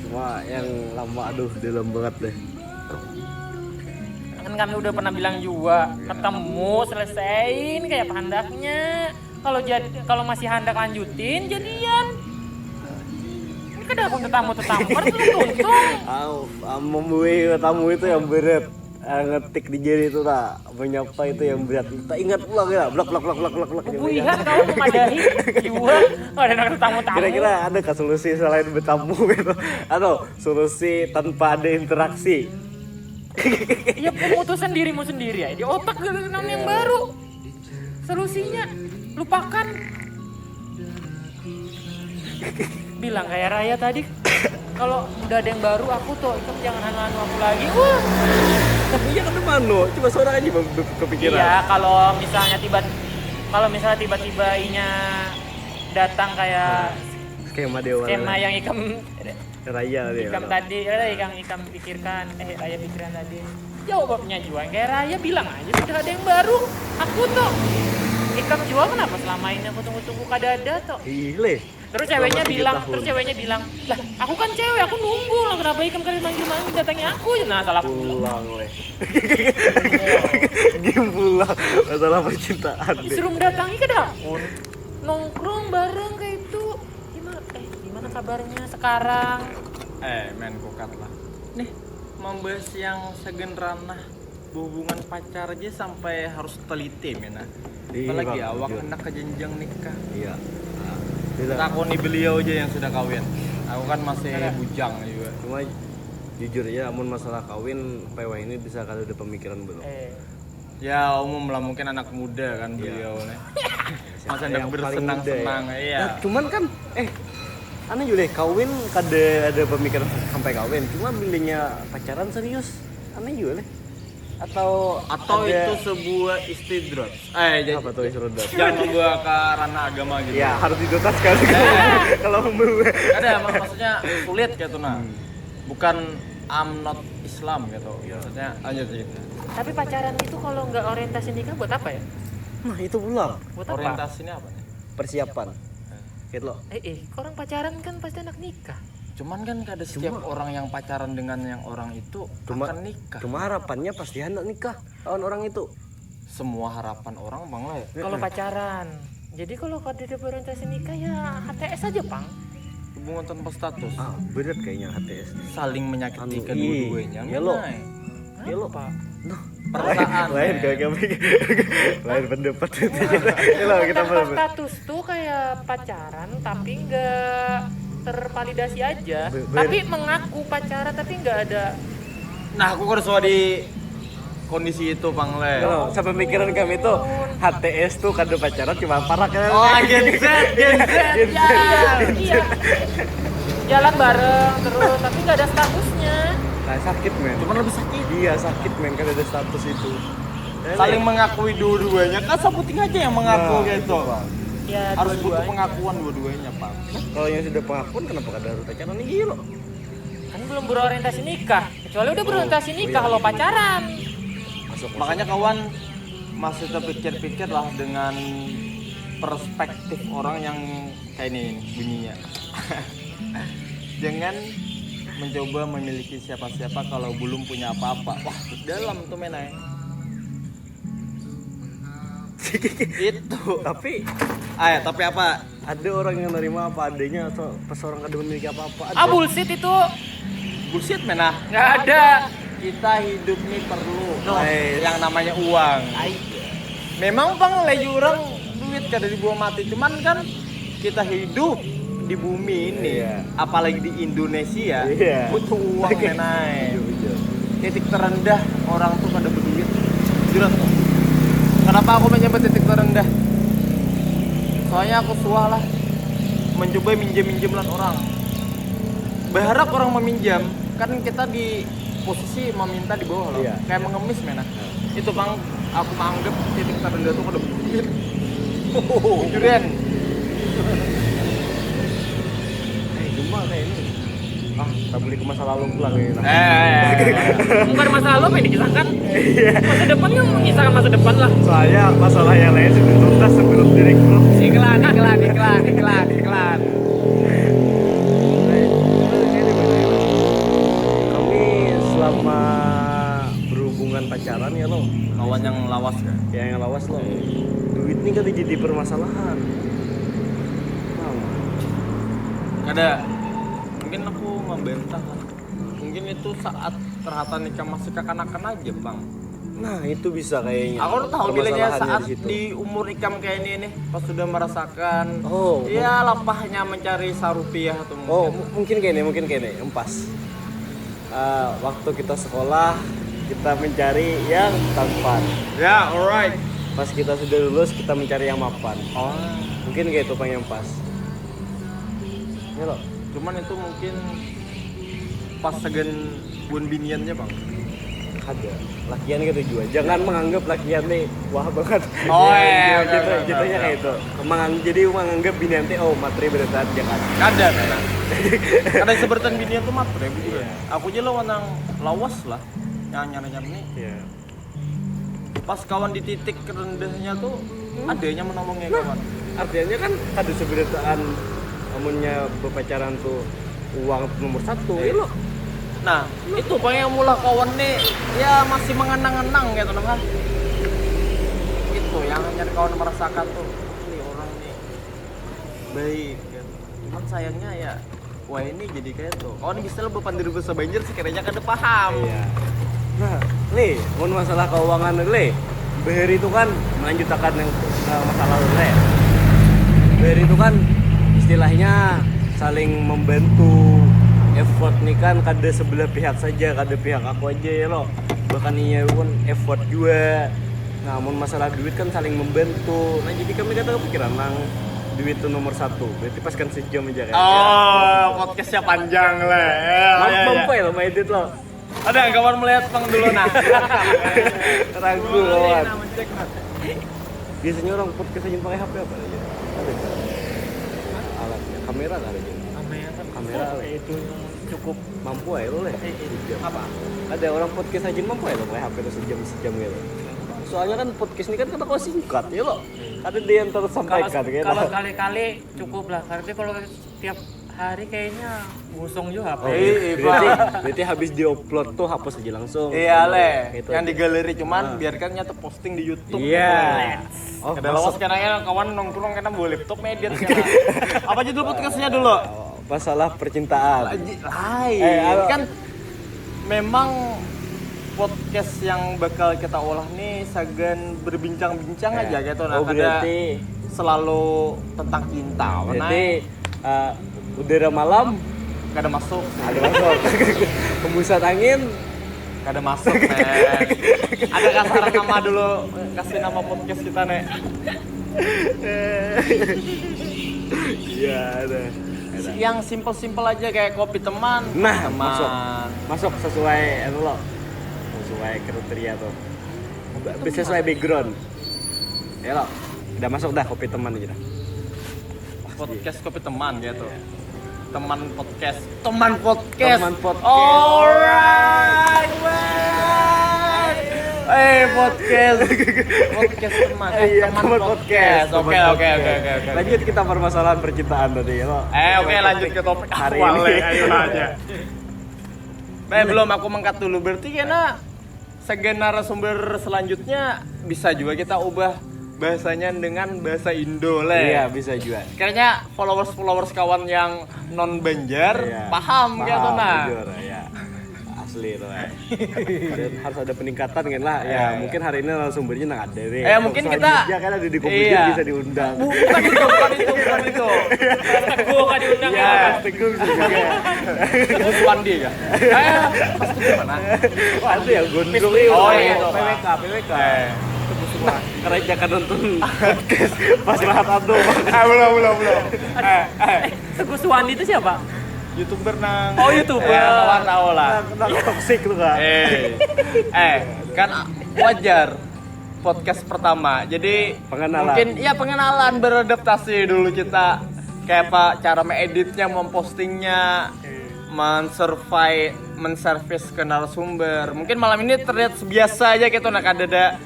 Cuma yang lama aduh dalam banget deh. Kan kami udah pernah bilang juga, ketemu, selesain kayak handaknya. Kalau masih handak lanjutin, jadian. Ini kan ada tamu-tamu, baru tuntung. Membuat tamu itu yang berat. Ngetik di jari itu lah, menyapa itu yang berat. Tak ingat pulang ya, blak. Bu Ihan kau memadahi jiwa, ada nak tamu-tamu. Kira-kira ada kah solusi selain bertamu gitu? Atau solusi tanpa ada interaksi? Iya, pemutusan dirimu sendiri ya. Di otak gak ada yang baru. Solusinya lupakan. Bilang kayak Raya tadi, kalau udah ada yang baru aku tuh, itu jangan anu aku lagi. Wah. Tapi ya kan mana? Cuma seorang aja kepikiran. Iya, kalau misalnya tiba-tiba inya datang kayak Skema dewa. skema yang Raya dia. tadi, ikam pikirkan, Raya pikiran tadi. Jawabnya jual kayak Raya bilang aja sudah ada yang baru. Aku tuh ikam jual kenapa selama ini aku tunggu-tunggu kada ada tuh. Ile. Terus ceweknya bilang, lah aku kan cewek, aku nunggu lah kenapa ikam kali manggil-manggil datangnya aku. Nah salah aku. Pulang weh. Game pulang. Masalah percintaan deh. Disuruh mendatangi ke dapur, nongkrong bareng kayak itu. Gimana kabarnya sekarang? Men kokat lah. Nih, membahas yang segenranah hubungan pacar aja sampai harus teliti mena. Iya, Apalagi Bang, awak jujur. hendak ke jenjang nikah. Iya. Tidak. Takoni beliau aja yang sudah kawin. Aku kan masih bujang juga. Cuma jujur ya, amun masalah kawin, PW ini bisa kalau udah pemikiran belum? Ya umum lah, mungkin anak muda kan beliau nih. Masa hendak Yang paling bersenang-senang, muda iya. Nah, cuman kan, aneh juga deh, kawin ada pemikiran sampai kawin. Cuma belinya pacaran serius, aneh juga deh. Atau ada, itu sebuah istidrat. Jadi apa tuh isrodat? jangan membawa ke ranah agama gitu. Ya harus didotas sekali kalau membawa. Ada maksudnya sulit gitu nah. Bukan I'm not Islam gitu. Maksudnya lanjut gitu. Tapi pacaran itu kalau nggak orientasi nikah buat apa ya? Nah itu pula Buat apa? Orientasinya apa nih? persiapan. Gitu loh. Orang pacaran kan pasti anak nikah. Cuman kan ada setiap orang yang pacaran dengan yang orang itu akan nikah. Cuma harapannya pasti hendak nikah lawan orang itu. Semua harapan orang bang lah ya. Kalau pacaran. Jadi kalau kada ada orientasi nikah ya HTS aja, Pang. hubungan tanpa status. Berat kayaknya HTS. Saling menyakiti Anu, kedua-duanya. iya lo. Menai. Ya lo Pak. Perasaan. Lain men. kagak lain pendapat itu. Ya lo kita Tanpa berdebat. status tuh kayak pacaran tapi nggak tervalidasi aja. Bener. Tapi mengaku pacaran tapi nggak ada. Nah, aku harus di kondisi itu, Bang Le. Kalau sampai pikiran kami tuh HTS tuh kado pacaran cuma parah kan. Oh, Gen Z. Iya. Jalan bareng terus tapi nggak ada statusnya. Nah, sakit men. Cuman lebih sakit. Iya sakit men kan ada status itu. Saling mengakui dua-duanya. Kan Saputing aja yang mengaku Nah, gitu. Ya Harus butuh dua-duanya. pengakuan dua-duanya, Pak. Kalau yang sudah pengakuan kenapa kada harus pacaran nih gila? Kan belum berorientasi nikah. Kecuali udah berorientasi nikah kalau pacaran. Masuk. Makanya kawan masih terpikir-pikir lah dengan perspektif orang yang kayak ini bunyinya. Jangan mencoba memiliki siapa-siapa kalau belum punya apa-apa. Wah, dalam tuh menai. Itu. Tapi Tapi apa? ada orang yang nerima apa adanya atau pas orang kada memiliki apa-apa. Ada. Bullshit itu. Bullshit menah. Nggak ada. Kita hidup nih perlu Nice. yang namanya uang. Memang Bang lagi orang duit kada dibuang mati, cuman kan kita hidup di bumi ini, Iya. apalagi di Indonesia, Iya. butuh uang menai. Betul. Titik terendah orang tuh pada berduit. Jujur tuh. Kenapa aku menyebut titik terendah? Soalnya aku suah lah mencoba minjem orang. Berharap orang meminjam, kan kita di posisi meminta di bawah loh. Iya. Kayak mengemis menah. Itu Bang, aku menganggap titik terendah tuh pada berduit. Jujuran. Cuma kayak ini. Tak boleh ke masa lalu pulang ini. Bukan masa lalu apa yang dikisahkan? Masa depan yang mengisahkan masa depan lah. Soalnya masalah yang lain sudah tuntas sebelum direkrut. Iklan. Kami selama berhubungan pacaran ya lo, Kawan yang lawas ya. yang lawas lo, duit ini kan jadi permasalahan. Paham? Ada. Mungkin aku membantah. Mungkin itu saat terhata nikah masih kekanakan aja Bang. Nah itu bisa kayaknya. Aku udah tahu bilangnya Permasalahannya saat di situ. di umur ikam kayak ini nih, pas sudah merasakan Oh, ya lapahnya mencari sarupiah atau mungkin. Oh, mungkin kayak ini, empas. Waktu kita sekolah, kita mencari yang tampan. Ya, alright. Pas kita sudah lulus, kita mencari yang mapan. Oh, Mungkin kayak itu yang pas. Ya loh. cuman itu mungkin pas segan bun biniannya Bang. Ada. Lakian gitu juga. Jangan menganggap lakian nih wah banget. Oh, Ya, iya, gitu, benar, gitunya benar. kayak itu. Jadi menganggap binian teh oh materi berat jangan. Ada, nah. Ada sebertan binian tuh matre gitu. Aku aja lawan yang lawas lah. Nyanyar nih. Iya. Pas kawan di titik terendahnya tuh adanya menolongnya kawan. Artinya kan ada seberataan amunnya berpacaran tuh uang nomor satu. Ya lo. Nah, itu pengen mula kawan nih ya masih mengenang-enang gitu nah. Itu yang nyari kawan merasakan tuh ini orang nih baik gitu. Cuman sayangnya ya wah ini jadi kayak tuh. Kawan bisa lo berpandir bahasa banjir sih kayaknya kada paham. Iya. Nah, Le, mun masalah keuangan Le, BR itu kan melanjutkan yang masalah Le. BR itu kan istilahnya saling membantu. Effort nih kan kada sebelah pihak saja, kada pihak aku aja ya lo. Bahkan iya pun effort juga. Namun masalah duit kan saling membantu. Nah jadi kami kata kepikiran nang duit itu nomor satu. Berarti pas kan sejam aja kan. Oh, podcastnya panjang lah. Mampu ya lo main edit lo. Ada kawan melihat Bang dulu nah. Ragu kawan. Biasanya orang podcast aja pakai HP apa aja? Ada nggak? Alatnya kamera nggak ada aja? Kamera itu cukup. mampu ya lo le. Sejam. Apa? Ada orang podcast aja mampu ya lo pakai HP itu sejam gitu. Soalnya kan podcast ini kan kata kau singkat ya lo. Ada dia yang terus sampaikan gitu. Kalau kali-kali cukup lah. Karena kalau tiap hari kayaknya gosong juga HP. Berarti habis diupload tuh hapus aja langsung. Iya le, Gitu yang aja. di galeri cuman biarkan nyata posting di YouTube. Iya. Oh, Kada lawas sekarang ya kawan nongkrong karena bawa laptop medit sekarang. Apa aja dulu podcastnya dulu? masalah percintaan. Lain. Kan memang podcast yang bakal kita olah nih sagan berbincang-bincang aja gitu. Nah, berarti selalu tentang cinta. berarti udara malam kada masuk. ada masuk. Hembusan angin Kada masuk, Nek. Ada kasaran nama dulu, kasih nama podcast kita, Nek. iya ada. Yang simpel-simpel aja kayak kopi teman. Nah, teman. masuk sesuai lo. Sesuai kriteria tuh. Sesuai background. Ya lo, udah masuk dah kopi teman aja dah. Podcast kopi teman gitu. Teman podcast. Teman podcast. Teman podcast. Alright, man. Podcast. Podcast teman. Teman podcast. Oke. Lanjut kita permasalahan percintaan tadi ya lo. Oke, lanjut ke topik Hari awal ini. ayo aja. Belum aku mengkat dulu. Berarti karena segen narasumber selanjutnya bisa juga kita ubah bahasanya dengan bahasa Indo Iya, bisa juga. Kayaknya followers kawan yang non Banjar paham gitu nah. Jujur, ya. Asli itu. Harus ada peningkatan kan lah. Ya, mungkin hari ini narasumbernya nggak ada deh. Mungkin kita kan ada di komputer bisa diundang. Bukan itu. Teguh kan diundang Ya, Teguh bisa juga. Terus Wandi kan. Pas itu gimana? Wah, itu yang gondrong Oh, iya, itu. PWK. Nah, karena jangan nonton podcast pas rahat Abdo. Belum. Teguh Suwandi itu siapa? YouTuber nang. Oh, YouTuber. Kawan tahu lah. Toxic lu kan. Kan wajar podcast pertama. Jadi Pengenalan. mungkin pengenalan beradaptasi dulu kita kayak apa cara mengeditnya, mempostingnya, menservis ke narasumber. Mungkin malam ini terlihat biasa aja gitu, nah ada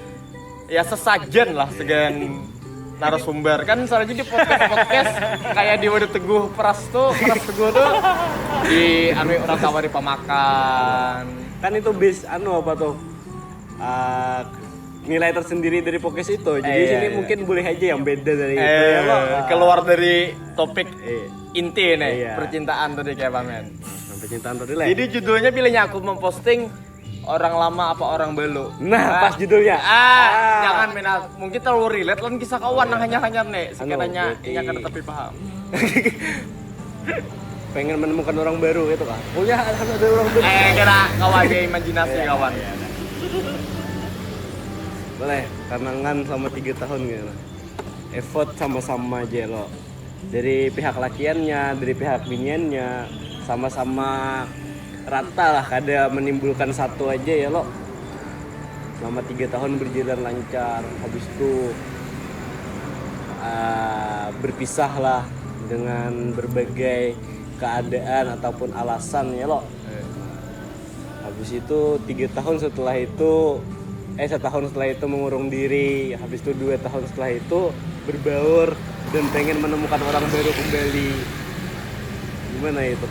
ya sesajen lah segan narasumber kan misalnya di podcast kayak di Wadah Teguh Pras Teguh tuh di orang tawari pemakan Kan itu base apa tuh? Nilai tersendiri dari podcast itu. Jadi sini mungkin boleh aja yang beda dari itu ya lo. keluar dari topik inti nih Iya. percintaan tadi kayak pamen. Percintaan tadi lah. Jadi judulnya pilihnya aku memposting orang lama apa orang baru. Nah, pas judulnya. Jangan minat. Mungkin terlalu relate lan kisah kawan nang hanya nih. Sekiranya berarti- ini akan tapi paham. Pengen menemukan orang baru gitu kan. Punya harus ada orang baru. Kira kawan dia imajinasi kawan. Boleh, karena kan selama 3 tahun gitu. Effort sama-sama aja lo. Dari pihak lakiannya, dari pihak biniannya, sama-sama rata lah, kada menimbulkan satu aja ya lo. Selama 3 tahun berjalan lancar, habis itu berpisah lah dengan berbagai keadaan ataupun alasan ya lo. Habis itu 3 tahun setelah itu setahun setelah itu mengurung diri, habis itu 2 tahun setelah itu berbaur dan pengen menemukan orang baru kembali. Gimana itu?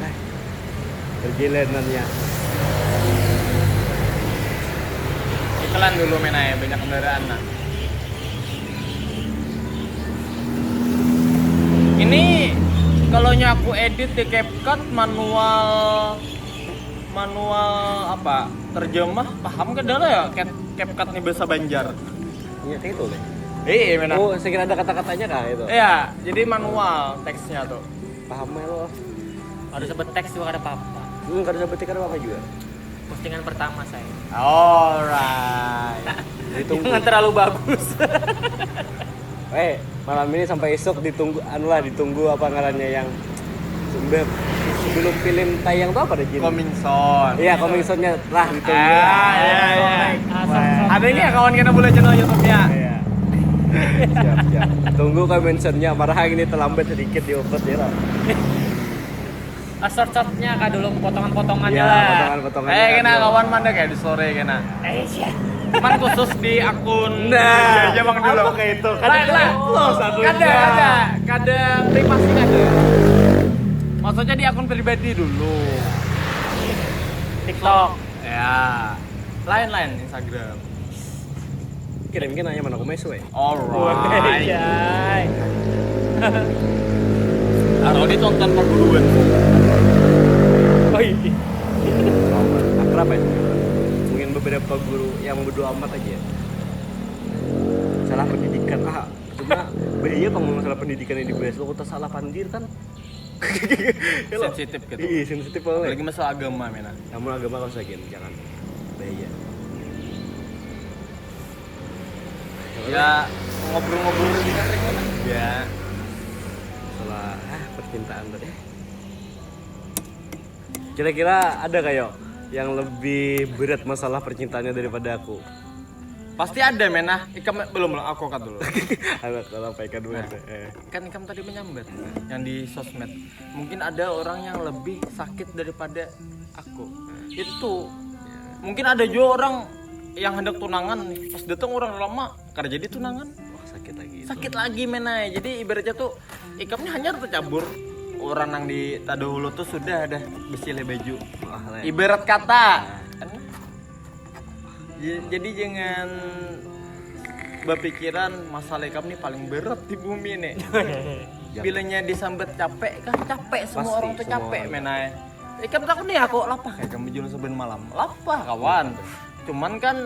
Perjalanannya. Iklan dulu menanya banyak kendaraan nah. Ini kalau aku edit di CapCut manual apa terjemah paham ke dalam ya CapCut nih bahasa Banjar. Iya kayak itu deh. Mena. Oh, saya kira ada kata-katanya kah itu? Iya, jadi manual teksnya tuh. Paham ya lo? Harus sebut teks juga ada apa-apa. Kada dapat tikar apa juga. Postingan pertama saya. Alright. Jangan terlalu bagus. Malam ini sampai esok ditunggu ditunggu apa ngarannya yang sebelum film tayang tuh apa deh Jin? Coming soon. Iya, coming soon-nya lah ditunggu. Iya. Ada ini ya kawan kita boleh channel YouTube-nya. Iya. Siap. Tunggu comment-nya. Marah ini terlambat sedikit di upload ya lah. Short-shortnya kah dulu potongan-potongannya Iya, lah. potongan-potongannya. Kena kawan mana kayak di sore kena. Iya. Cuman khusus di akun Nah, aja bang dulu. apa kayak itu? Kada privasi kada. Maksudnya di akun pribadi dulu. TikTok. Ya. Lain Instagram. Kirim Alright. Iya. Aroni tonton perguruan. Oh iya. Akrab ya? Mungkin beberapa guru yang bodo amat aja. Salah pendidikan, cuma bahaya bang masalah pendidikan yang dibahas. Lo kata salah pandir kan? Sensitif gitu. Iya, sensitif banget. Apalagi masalah agama, Mena. Namun agama kau sakin, jangan. Bahaya. Ya ngobrol-ngobrol gitu kan. Ya. Masalah percintaan tadi. Kira-kira ada kayak yang lebih berat masalah percintaannya daripada aku? Pasti ada, Mena. Ikam belum aku kan dulu. Anak kalau ikan dulu. Kan Ikam tadi menyambat yang di sosmed. Mungkin ada orang yang lebih sakit daripada aku. Itu mungkin ada juga orang yang hendak tunangan nih. Pas datang orang lama karena jadi tunangan. Wah, sakit lagi. Sakit lagi, Mena. Jadi ibaratnya tuh Ikamnya hanya tercabur. Orang yang di Tadahulu tuh sudah ada bersih baju. Ibarat kata. Jadi jangan berpikiran masalah Ikam nih paling berat di bumi nih. Bilanya disambat capek kan capek, semua Pasti, orang tuh semua capek orang. Menai. Ikam takut nih aku lapah kayak kamu jual sebenarnya malam. Lapah kawan. Cuman kan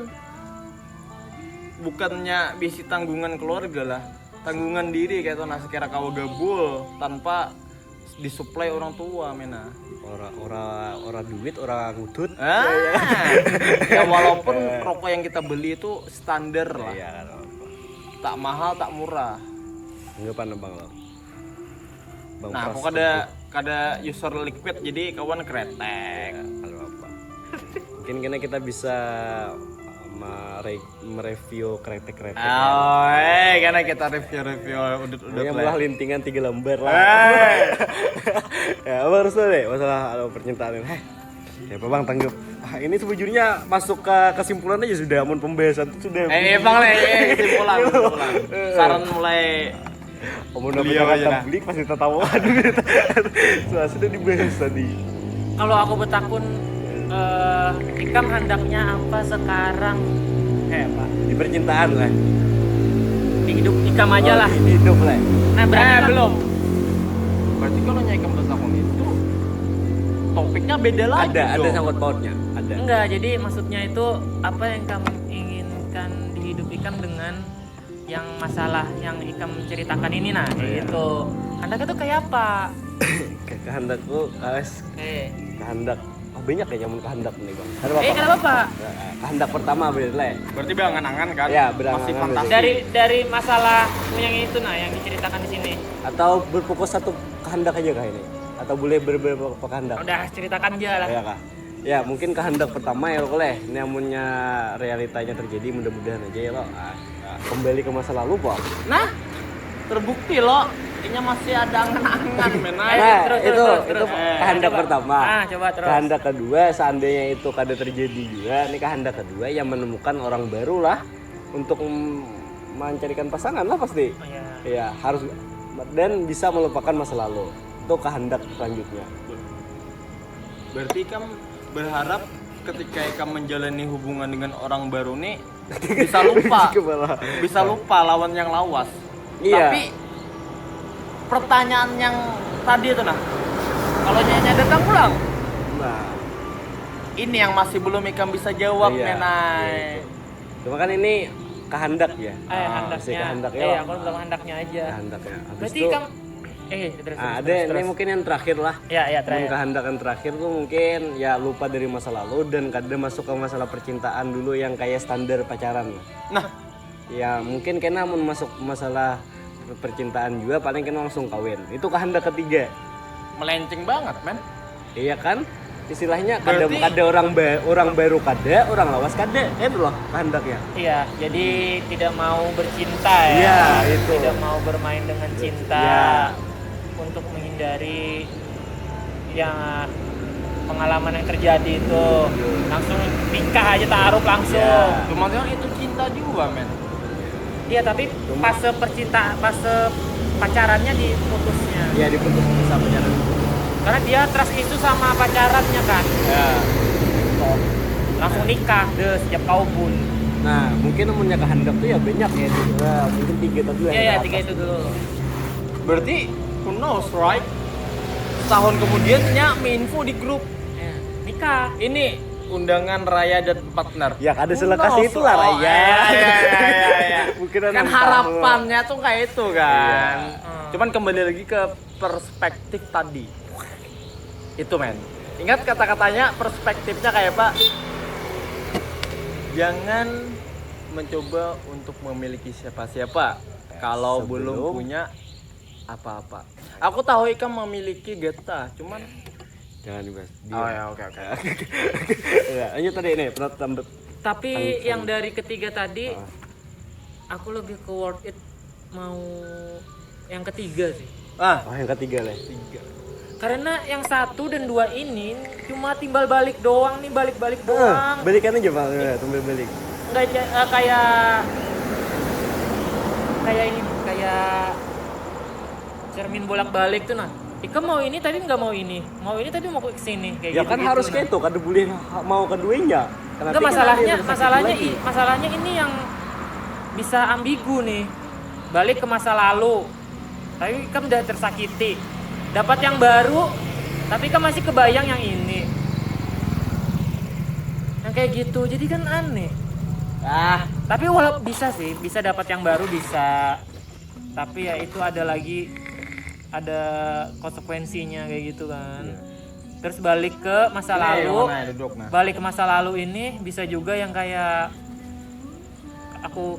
bukannya bisi tanggungan keluarga lah, tanggungan diri kayak tuh nah sekira kau gabul tanpa disuplai orang tua, Mena. Ora duit, ora ngudut. Ya walaupun rokok yang kita beli itu standar lah. Iya kan. Tak mahal, tak murah. Anggapan bang lo. Bang Nah, Pras aku kada user liquid jadi kawan kretek. kalau apa? Mungkin karena kita bisa mereview kretek-kretek. Oh, karena kita review udah Yang malah lintingan 3 lembar lah. Ya, apa harus tuh deh masalah percintaan ini. Ya, apa bang tanggap? Ini sebujurnya masuk ke kesimpulan aja sudah, amun pembahasan itu sudah. Bang kesimpulan. Saran mulai Amun beliau namanya aja, kata nah. beli pasti tertawaan. Sudah dibahas tadi. Kalau aku bertakun Ikam hendaknya apa sekarang? Pak. Di percintaan lah. Di hidup Ikam aja lah. Di hidup lah. Nah, berarti kan- belum. Berarti kalau nyai Ikam bertakun itu topiknya beda lagi. Ada sangkut pautnya. Ada. Enggak, jadi maksudnya itu apa yang kamu inginkan di hidup Ikam dengan yang masalah yang Ikam ceritakan ini nah, itu. Hendaknya tuh kayak apa? Kehendakku kehendak banyak ya nyamun kehendak nih bang. Kenapa Pak? Kehendak pertama berarti. Berarti berangan-angan kan? Ya, berangan-angan Masih berarti. fantasi. Dari masalah yang itu nah, yang diceritakan di sini. Atau berfokus satu kehendak aja kah ini? Atau boleh beberapa kehendak? Udah ceritakan aja lah. Ya kah? Ya mungkin kehendak pertama ya lo boleh. Ini amunnya realitanya terjadi mudah-mudahan aja ya lo. Kembali ke masa lalu pak. Nah, terbukti loh. Ini masih ada angan-angan, Mena. Nah, terus, itu terus. kehendak Coba. pertama. Coba terus. Kehendak kedua, seandainya itu kada terjadi juga, ini kehendak kedua yang menemukan orang baru lah untuk mencarikan pasangan lah pasti. Oh, iya. Ya harus dan bisa melupakan masa lalu. Itu kehendak selanjutnya. Berarti Ikam berharap ketika Ikam menjalani hubungan dengan orang baru nih bisa lupa. Kepala. Bisa lupa lawan yang lawas. Iya. Tapi pertanyaan yang tadi itu nah, kalau nyanyi datang pulang, Nah, ini yang masih belum Ikam bisa jawab, Iya, Menai. cuma kan ini kehendak ya. Masih Hendaknya. kehendak ya. Aku bilang hendaknya aja. Kehendaknya. Habis Berarti itu Ikam terus. ada ini mungkin yang terakhir lah. Ya, Yang terakhir. kehendak yang terakhir tuh mungkin ya lupa dari masa lalu dan kadang masuk ke masalah percintaan dulu yang kayak standar pacaran. Nah, Ya mungkin kena mau masuk masalah percintaan juga paling kena langsung kawin. Itu kehendak ketiga. melenceng banget, men. Iya kan? Istilahnya kada Berarti- orang baru kada, orang lawas kada. Itu loh kehendaknya. Iya, jadi tidak mau bercinta ya. Iya, itu. Tidak mau bermain dengan cinta Iya. untuk menghindari yang pengalaman yang terjadi itu. Langsung nikah aja taruh langsung. Iya. Cuma kan itu cinta juga, men. Iya, tapi fase percintaan, fase pacarannya diputusnya. Iya diputus bisa pacaran. Karena dia trust isu sama pacarannya kan. Ya. Langsung nikah deh sejak kau pun. Nah mungkin namanya kehendak tuh ya banyak ya. Mungkin 3 tadi lah. Iya, yang ya, 3 atas. itu dulu. Berarti who knows, right? setahun kemudian nya info di grup. Ya, nikah. Ini undangan Raya dan partner. Ya ada selekasi itulah Raya. Iya. Mungkin Kan enam harapannya tuh kayak itu kan. Iya. Cuman kembali lagi ke perspektif tadi. Itu men. Ingat kata-katanya perspektifnya kayak Pak. Jangan mencoba untuk memiliki siapa-siapa kalau belum punya apa-apa. Aku tahu Ika memiliki getah, cuman Jangan dibahas. oh ya oke. Ya, lanjut tadi ini penonton. Tapi yang dari ketiga tadi, aku lebih ke worth it mau yang ketiga sih. Oh, yang ketiga lah. Karena yang 1 dan 2 ini cuma timbal balik doang nih, balik-balik doang. Balikan aja Bang, tumbil balik. Nggak kayak ini, kayak cermin bolak-balik tuh nah. Ika mau ini tadi nggak mau ini tadi mau ke sini kayak Ya gitu. kan harus kayak itu, kan boleh mau keduanya. Enggak, masalahnya ini yang bisa ambigu nih. Balik ke masa lalu. Tapi kan udah tersakiti. Dapat yang baru, tapi kan masih kebayang yang ini. Yang kayak gitu. Jadi kan aneh. Tapi walaupun bisa sih, bisa dapat yang baru bisa. Tapi ya itu ada konsekuensinya kayak gitu kan. Terus balik ke masa lalu. Balik ke masa lalu ini bisa juga yang kayak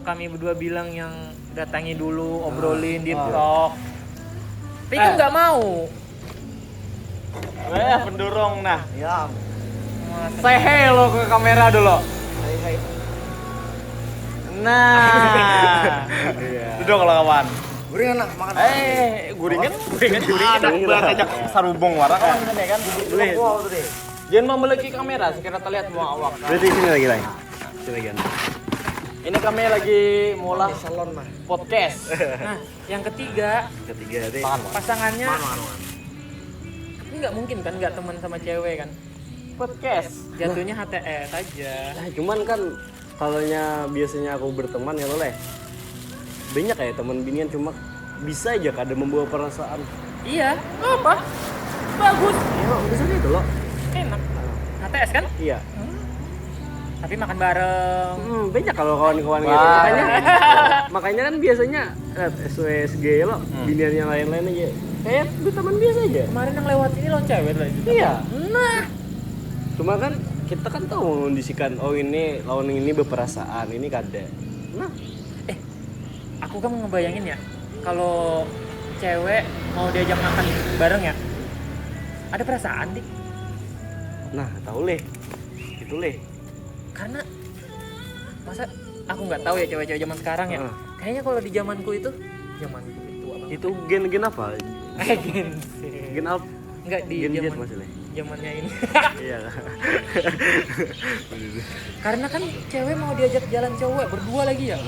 kami berdua bilang yang datangi dulu, obrolin di talk. Tapi kan nggak mau. Pendorong nah. Ya. Say hello ke kamera dulu. Nah. Duduk kalau kawan. Guringan lah, makan. Guringan. Ada ajak sarubong warna kawan kan ya kan. Jangan memiliki kamera, sekira terlihat mau awak. Berarti sini lagi lah. Sini lagi. Ini kami lagi mulai Salon mah. podcast. Nah, yang ketiga Deh. pasangannya ini nggak mungkin kan nggak teman sama cewek kan, Podcast. jatuhnya HTS aja. Nah, cuman kan kalaunya biasanya aku berteman ya boleh. Banyak kayak teman binian cuma bisa aja kada membawa perasaan. Iya, apa bagus, Ya, bisa gitu loh. enak HTS kan, Iya. tapi makan bareng. Banyak kalau kawan-kawan gitu. Wah. Makanya kan biasanya SWSG loh, binian yang lain-lain aja. Kayak teman biasa aja. Kemarin yang lewat ini lo cewek loh. Iya. Nah, Cuma kan kita kan tahu mengondisikan oh ini lawan ini berperasaan, ini kada. Nah, aku kan ngebayangin ya kalau cewek mau diajak makan bareng ya ada perasaan dik, nah tahu leh. Itu leh. karena masa aku nggak tahu ya cewek-cewek zaman sekarang ya. Kayaknya kalau di zamanku itu apa? Itu gen apa? Gen Gen apa? nggak di Gen Z zaman masih leh. zamannya ini. Iya. Karena kan cewek mau diajak jalan cowok berdua lagi ya,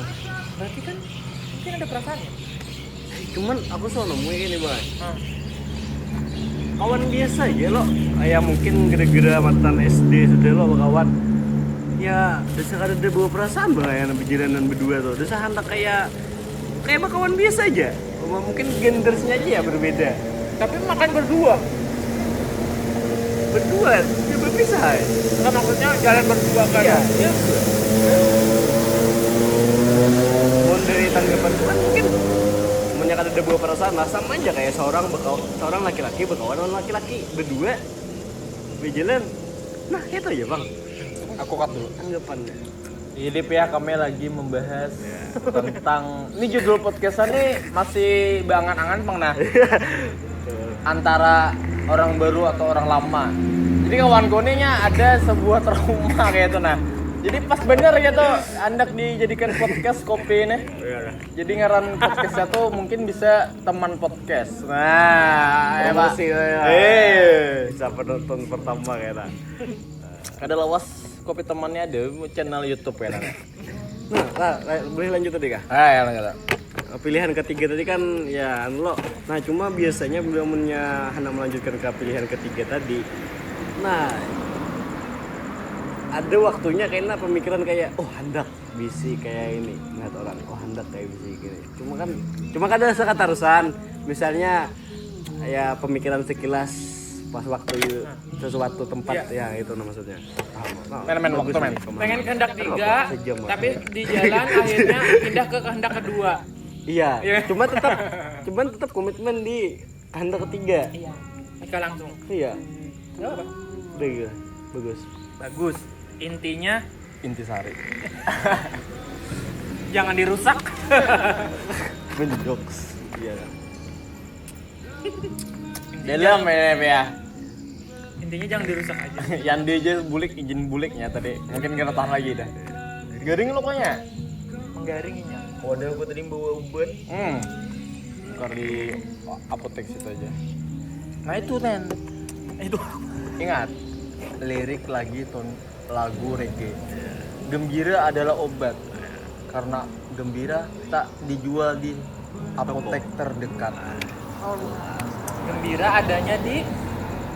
berarti kan mungkin ada perasaan ya. Cuman aku selalu nemu ini bang. Ah. Kawan biasa aja lo. Ya mungkin gara-gara mantan SD sudah lo kawan. Ya dasar ada bawa perasaan bang ya perjalanan berdua tuh. Dasar hantar kayak kawan biasa aja. Mungkin gendersnya aja ya berbeda. Tapi makan berdua. Berdua, ya berpisah. Enggak, maksudnya jalan berdua kan. Iya. Mau dari tanggapan kan mungkin semuanya ada dua perasaan lah sama aja kayak seorang laki-laki berkawan dengan laki-laki berdua berjalan. Nah itu aja bang. Aku cut dulu. Anggapannya. Jadi ya kami lagi membahas tentang ini judul podcastnya nih masih beangan-angan bang nah antara orang baru atau orang lama. Jadi kawan nya ada sebuah trauma kayak itu nah. Jadi pas bener gitu andak dijadikan podcast kopi nih. Jadi ngaran podcastnya tuh mungkin bisa teman podcast. Nah, ya Pak. Bisa penonton pertama kayaknya. Ada lawas kopi temannya ada channel YouTube ya. Nah, boleh lanjut tadi kah? Ya lanjut. Pilihan ketiga tadi kan ya lo. Nah cuma biasanya belumnya hendak melanjutkan ke pilihan ketiga tadi. Nah ada waktunya kayaknya pemikiran kayak oh hendak bisi kayak ini ngeliat orang oh hendak kayak bisi gini. Cuma kan ada sekatarusan misalnya ya pemikiran sekilas pas waktu sesuatu tempat ya itu maksudnya. Men waktu men. Pengen kehendak 3, Sejam, Mas. tapi di jalan akhirnya pindah ke kehendak kedua. Iya, cuman tetap komitmen di kehendak ketiga. Iya. Nikah langsung. Iya. Gak apa. Udah gitu. Bagus. Bagus. Intinya Intisari. jangan dirusak. Menjokes. Iya. Dalam ya. Intinya jangan dirusak aja. Yang dia aja bulik izin buliknya tadi. Mungkin kena tahan lagi dah. Garing lo pokoknya. Menggaringinya. Waduh, gua tadi bawa uban. Tukar di apotek situ aja. Nah itu Nen. Itu ingat lirik lagi lagu reggae. Gembira adalah obat. Karena gembira tak dijual di apotek terdekat. Gembira adanya di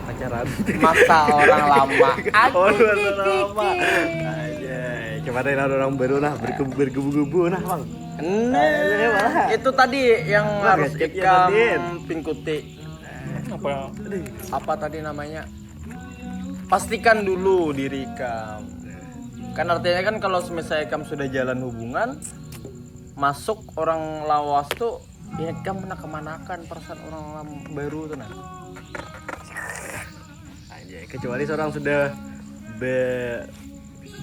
Pacaran. Masa orang lama. Lama. Aja. Coba deh orang baru lah bergebu-gebu nah, Bang. Nah, itu tadi yang harus gadget ya, Ikam Nadine. Pinkuti. apa? Apa tadi namanya? Pastikan dulu diri Ikam. Kan artinya kan kalau misalnya Ikam sudah jalan hubungan, masuk orang lawas tuh, ya Ikam pernah kemanakan perasaan orang lama baru tuh nah. Anjay, kecuali seorang sudah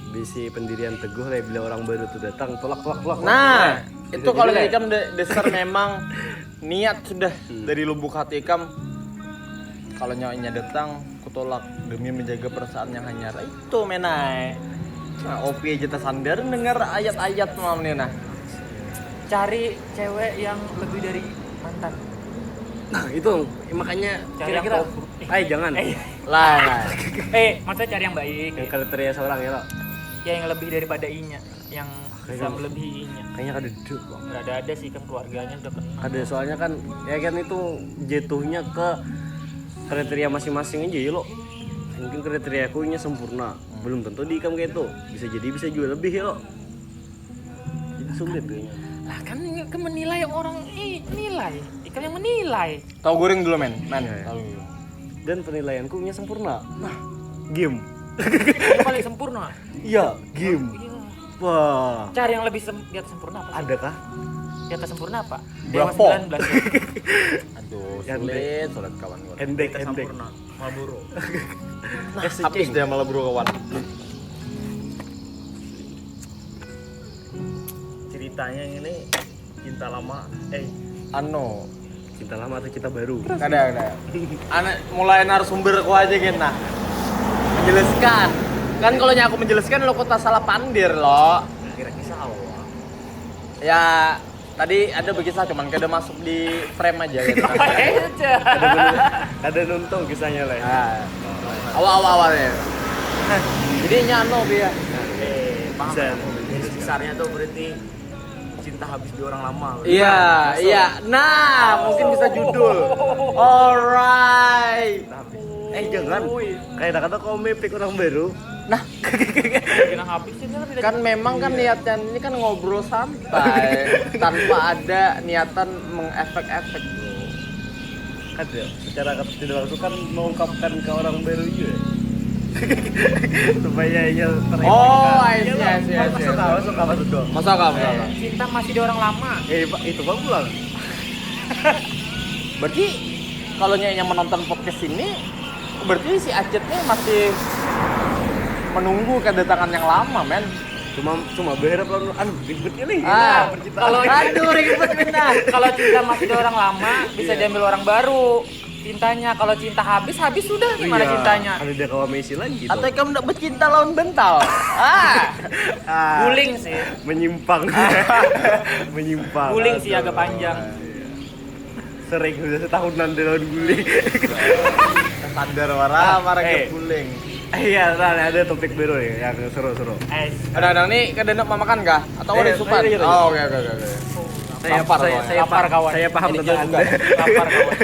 bisi pendirian teguh lah bila orang baru tuh datang tolak. Nah, Bisa itu kalau jadi Ikam dasar memang niat sudah dari lubuk hati Ikam. Kalau nyawanya datang, kutolak demi menjaga perasaan yang hanyar. Itu menai. Nah, Opi aja tersandar dengar ayat-ayat mam nih nah. Cari cewek yang lebih dari mantan. Nah, itu makanya Cari kira-kira yang jangan. Lah. Maksudnya cari yang baik. Yang kriteria seorang ya, lo. Ya yang lebih daripada inya, yang bisa melebihi inya. Kayaknya kada duduk, Bang. Nggak ada sih kan keluarganya udah kenal. Ada soalnya kan ya kan itu jatuhnya ke kriteria masing-masing aja ya lo. Mungkin kriteria aku nya sempurna, belum tentu di Ikam kayak itu. Bisa jadi bisa juga lebih ya lo. Jadi sulit kayaknya. Lah kan menilai orang nilai. Ikan yang menilai. Tahu goreng dulu men. Iya. Tahu dulu. Dan penilaianku nya sempurna. Nah, game. Itu paling sempurna. Iya, game. Iya. Wah, Cari yang lebih di atas sempurna apa? sih? adakah? Di atas sempurna apa? Berapa? Dewa 19 ya. Aduh, Yang sulit kawan gua. Endek. Marlboro. Nah, habis dia malah bro kawan. Ceritanya ini cinta lama, Ano, cinta lama atau cinta baru? ada. Anak mulai narasumber ku aja gitu nah. Menjelaskan. Kan kalau aku menjelaskan lo kota salah pandir lo. Kira kisah awal. Ya tadi ada berkisah cuman kada masuk di frame aja gitu. aja. Ada nonton kisahnya lah. Nah, awal ya. Jadi nyano dia. Paham. Jadi besarnya tuh berarti cinta habis di orang lama. Iya. Nah, mungkin bisa judul. Alright. Jangan. Kayak kata kau mepik orang baru. Nah, Kena habis ini lebih kan memang kan niatnya ini kan ngobrol santai tanpa ada niatan mengefek-efek. Kan ya, secara tidak langsung kan mengungkapkan ke orang baru juga. Supaya ia Oh, I see. Masuk kok. Masuk apa? cinta masih di orang lama. Pak, itu bang pulang. Berarti kalau yang menonton podcast ini berarti si Acet nih masih menunggu kedatangan yang lama, men. Cuma berharap lalu ribet ini. Kalau Aduh, ribet benar. kalau cinta masih di orang lama bisa diambil orang baru. Cintanya kalau cinta habis sudah gimana cintanya? Ada dia kawan Messi lagi. Atau kamu tidak bercinta lawan bental? Guling sih. Menyimpang. Menyimpang. Guling sih agak panjang. Sering sudah setahunan di lawan guling. Standar marah Eh. ke guling. Iya, ada topik baru nih yang seru-seru. Kadang-kadang nih kadang mau makan kah? Atau udah supan? iya. Oh, oke. Saya Lapar, saya, kawan. saya, Lapar, kawan. saya paham Ini tentang juga. Anda. Lapar kawan.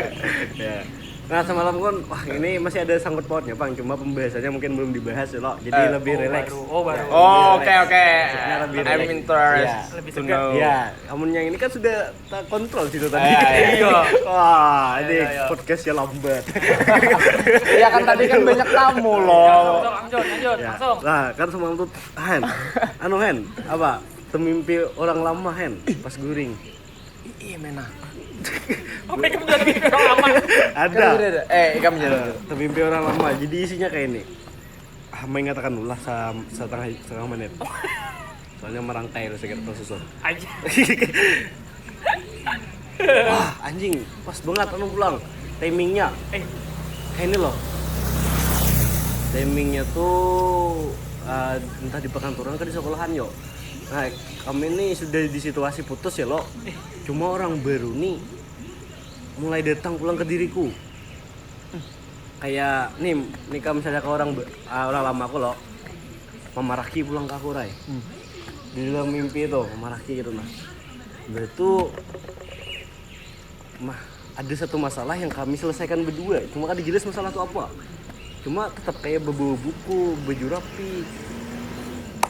Ya. Nah semalam kan, wah ini masih ada sangkut pautnya Bang, cuma pembahasannya mungkin belum dibahas ya lo, jadi lebih relax. Baru. Oh, oke. Maksudnya lebih I'm relax. interested Iya. Lebih to segar. know. Iya, kamu yang ini kan sudah kontrol situ tadi. Iya. Wah, ini Iya. podcastnya lambat. Iya kan tadi kan banyak tamu loh. Lanjut, Ya. langsung. Nah, kan semalam tuh Hen. Hen, apa? Temimpi orang lama Hen pas guring. Iya mena. Apa yang kamu mimpi orang lama? Ada. Kamu jalan. Temimpi orang lama. Jadi isinya kayak ini. Mengatakan ulah setengah menit. Soalnya merangkai lu sekitar susun. Aja. Wah, anjing, pas banget anu pulang. Timingnya. Kayak ini loh. Timingnya tuh entah di perkantoran ke di sekolahan yo. Nah, kami ini sudah di situasi putus ya lo. Cuma orang baru nih mulai datang pulang ke diriku. Kayak nih kalau misalnya ke orang lama aku lo, Mama Raki pulang ke aku Rai. Di dalam mimpi itu Mama Raki gitu nah. Itu ada satu masalah yang kami selesaikan berdua. Cuma kan jelas masalah itu apa. Cuma tetap kayak berbau buku, baju rapi.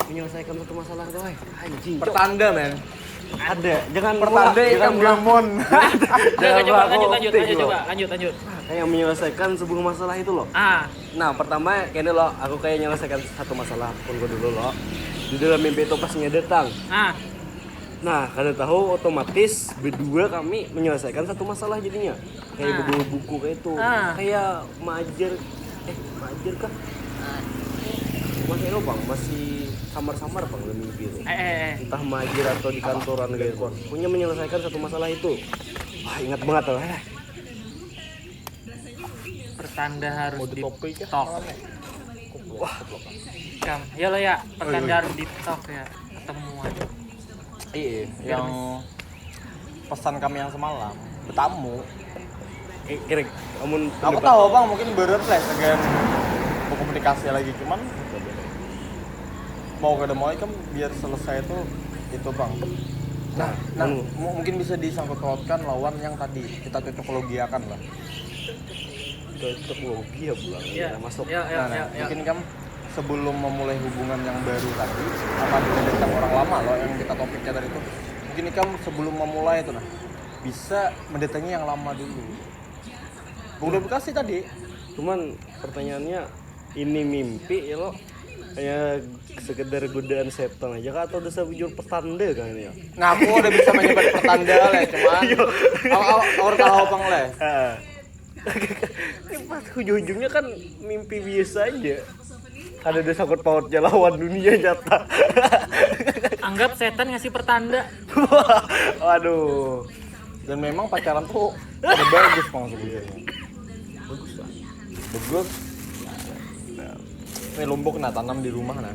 Menyelesaikan satu masalah tuh, anjing. Cok. Pertanda men. Ada, jangan Pertanda ikan gamon. Coba lanjut. Kayak menyelesaikan sebuah masalah itu loh. Nah, pertama kayak ini loh, aku kayak menyelesaikan satu masalah pun gue dulu loh. Di dalam mimpi itu pasnya datang. Nah, kalian tahu otomatis berdua kami menyelesaikan satu masalah jadinya. Kayak berbau buku kayak itu. Kayak majer kah? Masih lo Bang, masih samar-samar Bang dalam mimpi itu. Entah majer atau di kantoran gitu. Punya menyelesaikan satu masalah itu. Wah, ingat banget tuh. Pertanda harus di topik ya? talk. Wah, Ya lo ya, pertanda harus di talk ya. Ketemuan. Iya, yang pesan kami yang semalam bertamu. kira kamu Aku tahu bang, mungkin berrefleks akan berkomunikasi lagi, cuman mau kada mau kan biar selesai itu bang. Nah, mungkin bisa disangkut pautkan lawan yang tadi kita cocokologiakan lah. Cocokologi ya bulan. Iya, Masuk. Mungkin kan sebelum memulai hubungan yang baru tadi, apa tentang orang lama loh yang kita topiknya tadi itu. Mungkin kan sebelum memulai itu nah bisa mendatangi yang lama dulu. Udah bekasi tadi. Cuman pertanyaannya ini mimpi ya lo kayak sekedar godaan setan aja kah atau udah sebujur pertanda kan ini ya? Nah aku udah bisa menyebut pertanda lah cuman orang tahu bang lah. Pas ujung-ujungnya kan mimpi biasa aja. Ada sangkut pautnya lawan dunia nyata. Anggap setan ngasih pertanda. Waduh. Dan memang pacaran tuh udah bagus bang sebetulnya. Bagus. Ini Lombok nah tanam di rumah nah.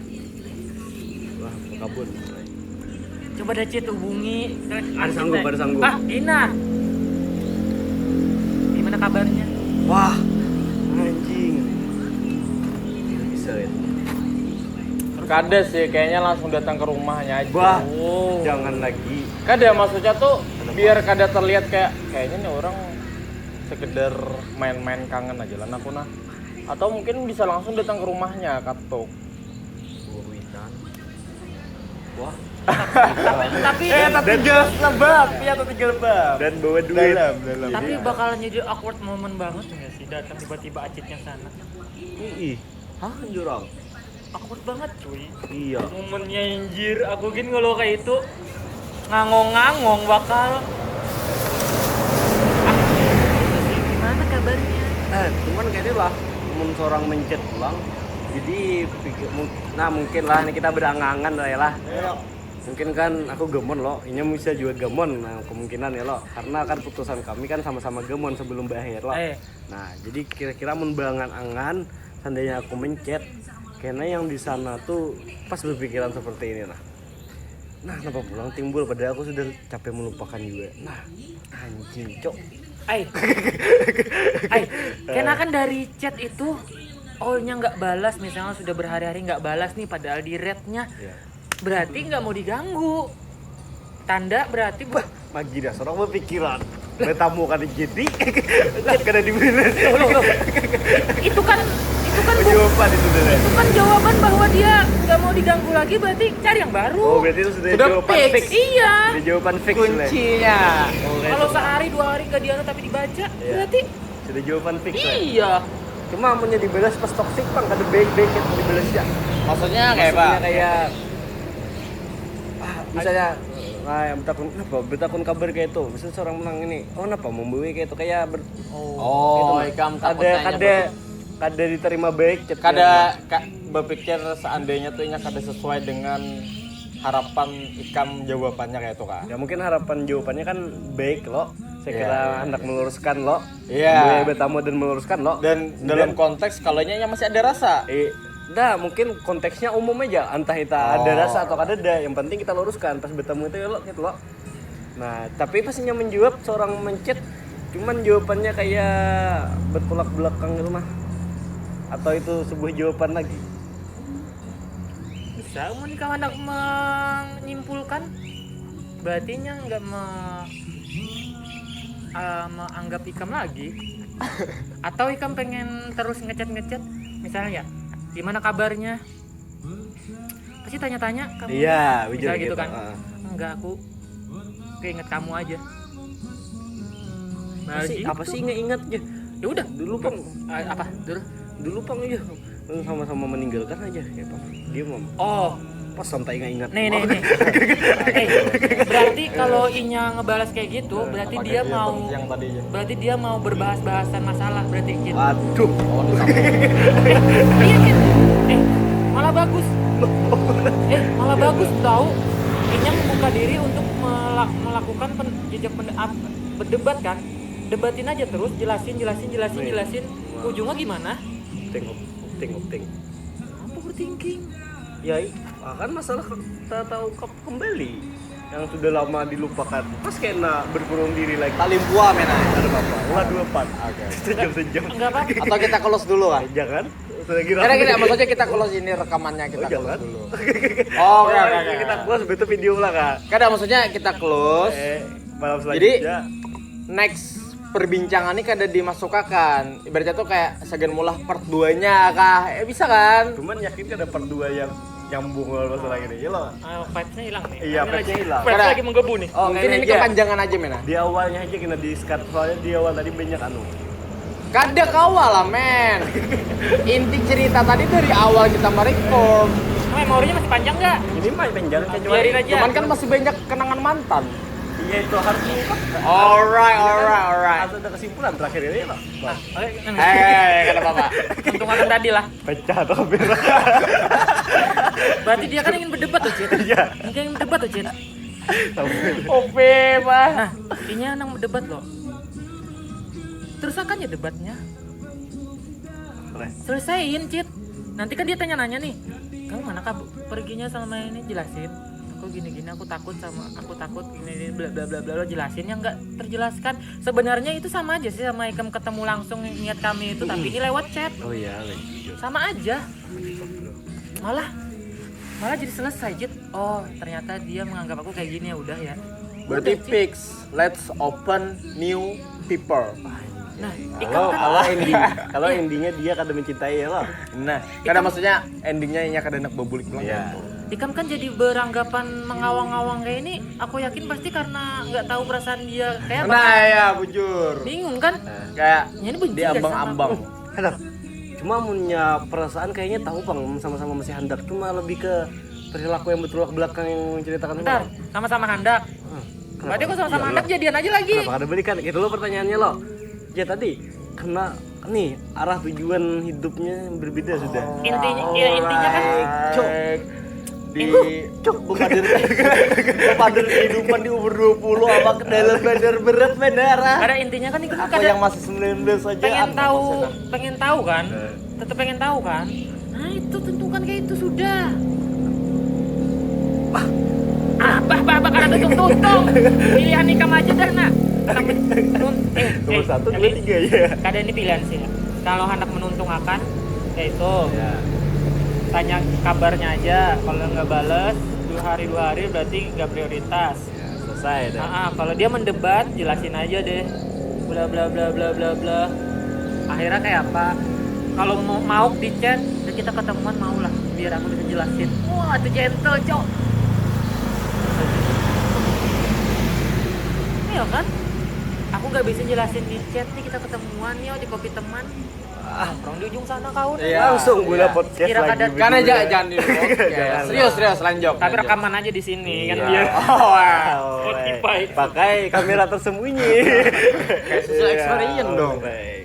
Wah, kabun. Coba dah Cit hubungi. Ada sanggup. Ina. Gimana kabarnya? Wah, anjing. Bisa ya. Kades sih kayaknya langsung datang ke rumahnya aja. Wah, jangan lagi. Kada maksudnya tuh biar kada terlihat kayaknya nih orang sekedar main-main kangen aja lah aku nah. Atau mungkin bisa langsung datang ke rumahnya katok. Wah. tapi jelas lebab, ya tapi lebab. Dan bawa duit. Dalam. tapi bakalan jadi awkward moment banget nggak sih datang tiba-tiba Acitnya sana. Hah, jurang. Awkward banget cuy. Iya. Momennya anjir, aku gini kalau kayak itu ngangong-ngangong bakal. Gimana kabarnya? Cuman kayaknya lah seorang mencet pulang. Jadi mungkin lah ini kita berangan-angan lah ya lah. Mungkin kan aku gemon loh, ini bisa juga gemon, nah kemungkinan ya loh, karena kan putusan kami kan sama-sama gemon sebelum berakhir loh. Nah jadi kira-kira membangan angan, seandainya aku mencet, karena yang di sana tuh pas berpikiran seperti ini nah. Nah kenapa pulang timbul padahal aku sudah capek melupakan juga. Nah anjing cok. Karena kan dari chat itu nya nggak balas, misalnya sudah berhari-hari nggak balas nih, padahal di rate-nya berarti nggak mau diganggu. Tanda berarti Magi dah seorang berpikiran. Betamu kan jadi. Kada dibenerin. Loh. Itu kan Jawaban itu deh. itu kan jawaban bahwa dia nggak mau diganggu lagi, berarti cari yang baru. Oh, berarti itu sudah Sudah jawaban fix. fix. Iya. Sudah jawaban fix Le. Kuncinya. Kalau sehari 2 hari nggak dianu tapi dibaca, berarti Sudah jawaban fix Le. iya. Cuma amunnya dibalas pas toxic bang, kada baik-baik yang dibalas ya. Maksudnya kayak Maksudnya apa? kayak misalnya yang betakun kabar kayak itu, misalnya seorang menang ini, kenapa membuat kayak itu kayak Oh, ikam kada diterima baik, chat berpikir seandainya tuh kada sesuai dengan harapan ikam jawabannya kayak itu kan. ya mungkin harapan jawabannya kan baik loh. Saya kira hendak meluruskan loh. Iya. Bertamu dan meluruskan loh. Dan dalam konteks kalau nya masih ada rasa. Mungkin konteksnya umum aja, entah itu ada rasa atau kada ada. Yang penting kita luruskan pas bertemu itu ya lo gitu loh. Nah, tapi pastinya menjawab seorang mencet, cuman jawabannya kayak bertolak belakang gitu mah. Atau itu sebuah jawaban lagi. Bisa mau nikah hendak menyimpulkan, berarti nya nggak menganggap ikam lagi. Atau ikam pengen terus ngechat misalnya ya, gimana kabarnya, pasti tanya-tanya kamu. Iya, Misalnya gitu kan. Enggak, aku keinget kamu aja. Nah, Apa sih ingat aja. ya udah Dulu Pang, apa dulu Pang aja. Sama-sama meninggalkan aja kayak Pang. Dia mau oh pas sampai ingat-ingat. nih berarti kalau Inya ngebalas kayak gitu berarti dia mau yang tadinya. berarti dia mau berbahas-bahasan masalah berarti gitu. Aduh. Iya kan? Malah bagus. Malah bagus tahu. Inya membuka diri untuk melakukan berdebat kan. Debatin aja terus, jelasin. Ujungnya gimana? Opting. Apa overthinking? Ya, kan masalah kita tahu kembali yang sudah lama dilupakan. Pas kena berkurung diri lagi. Talimpua mena. Ada apa? Ulah 24. Oke. Sejam. Enggak apa? Atau kita close dulu kan? Jangan. Lagi Kira-kira maksudnya kita close ini rekamannya kita Oh, close jangan. dulu. Oh, oke. Kita close betul video lah kak. Kada maksudnya kita close. Malam Jadi selanjutnya. next perbincangan ini kada dimasukkan. Ibaratnya tuh kayak segan mulah part 2-nya kah? Bisa kan? Cuman yakin kan ada part 2 yang nyambung kalau masalah gini. Ya loh. Vibes-nya hilang nih. Iya, vibes-nya hilang. Vibes lagi menggebu nih. Oh, Mungkin ini aja. kepanjangan aja mena. Di awalnya aja kena di-skat soalnya di awal tadi banyak anu. Kada kawal lah men. Inti cerita tadi dari awal kita merecord. Memorinya masih panjang nggak? Ini mah penjara Biarin aja. Cuman kan masih banyak kenangan mantan. Iya itu harus diungkap. Alright. Harus ada kesimpulan terakhir ini loh. Kada apa-apa. Untung akan tadi lah. Pecah tuh kamera. Berarti dia kan ingin berdebat tuh, Cid. Iya. Dia ingin berdebat tuh, Cid. Ope, Pak. Nah, ini nang berdebat loh. Terus akan ya debatnya. Selesaiin, Cid. Nanti kan dia tanya-nanya nih. Kamu mana perginya sama ini, jelasin. Aku gini-gini, aku takut ini bla bla bla bla, jelasin yang enggak terjelaskan. Sebenarnya itu sama aja sih sama Ikam ketemu langsung niat kami itu, tapi ini lewat chat. Oh iya, Sama aja. Malah jadi selesai, Jit. Oh, ternyata dia menganggap aku kayak gini, ya udah ya. Berarti Udah, Cid. fix. Let's open new people. Nah, Ikam kan kalau endingnya dia kada mencintai ya loh. Nah, kada maksudnya endingnya nya kada nak bebulik bilang Iya. gitu. Ikam kan jadi beranggapan mengawang-awang kayak ini, aku yakin pasti karena nggak tahu perasaan dia kayak apa. Nah, ya bujur. Bingung kan? Kayak Ya, ini benci dia ya sama ambang-ambang. Hendak. Cuma punya perasaan kayaknya tahu bang sama-sama masih hendak. Cuma lebih ke perilaku yang bertolak belakang yang menceritakan. Bentar, sama-sama handak. Berarti aku sama-sama handak jadian aja lagi. Kenapa kada balikan? Itu lo pertanyaannya lo. Ya tadi karena nih arah tujuan hidupnya berbeda sudah. Intinya kan Cok. Di pader kehidupan di umur 20 apa ke dalam badan berat menara. ada intinya kan Ikam Aku kadang yang masih 19 saja pengen tahu kan? Tetap pengen tahu kan? Nah, itu tentukan kayak itu sudah. Bah, karena tutung. Pilihan Ikam aja dah, nak. Nomor 1, 2, 3 ya. Kada ini pilihan sih. Kalau hendak menuntung akan kayak itu. Ya. Tanya kabarnya aja. Kalau nggak bales 2 hari berarti nggak prioritas. Ya, selesai deh. Kalau dia mendebat jelasin aja deh. Bla bla bla bla bla bla. Akhirnya kayak apa? Kalau mau di chat, ya kita ketemuan mau lah, biar aku bisa jelasin. Wah, itu gentle, cok. Iya kan? Aku nggak bisa jelasin di chat nih, kita ketemuan nih di kopi teman. Nongkrong di ujung sana kau. Iya. Langsung gue Iya. podcast Kira lagi. kadat- Karena berdua. jangan di serius lanjut. Tapi rekaman aja di sini kan Iya. biar Oh, wow. Spotify. Pakai kamera tersembunyi. Kayak social experience dong. Baik.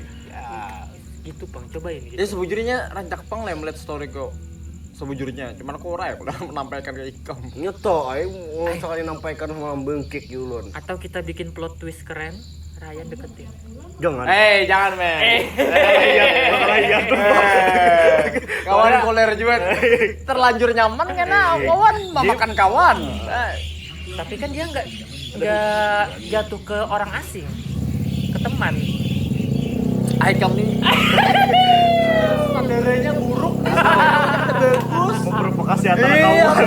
Gitu bang, cobain gitu. Jadi sebujurnya rancak pang lah melihat story kok. Sebujurnya, cuman aku ora ya udah menampilkan ke ikam. Nyeto, ayo mau sekali nampaikan malam bengkik yulun. Atau kita bikin plot twist keren, Ryan deketin. Jangan. Jangan men. Iya tuh. Kawan koler juga terlanjur nyaman karena kawan memakan kawan. Tapi kan dia nggak jatuh ke orang asing, ke teman. Ikam nih. Standarnya buruk. Bagus. Memprovokasi antara Iya. kawan.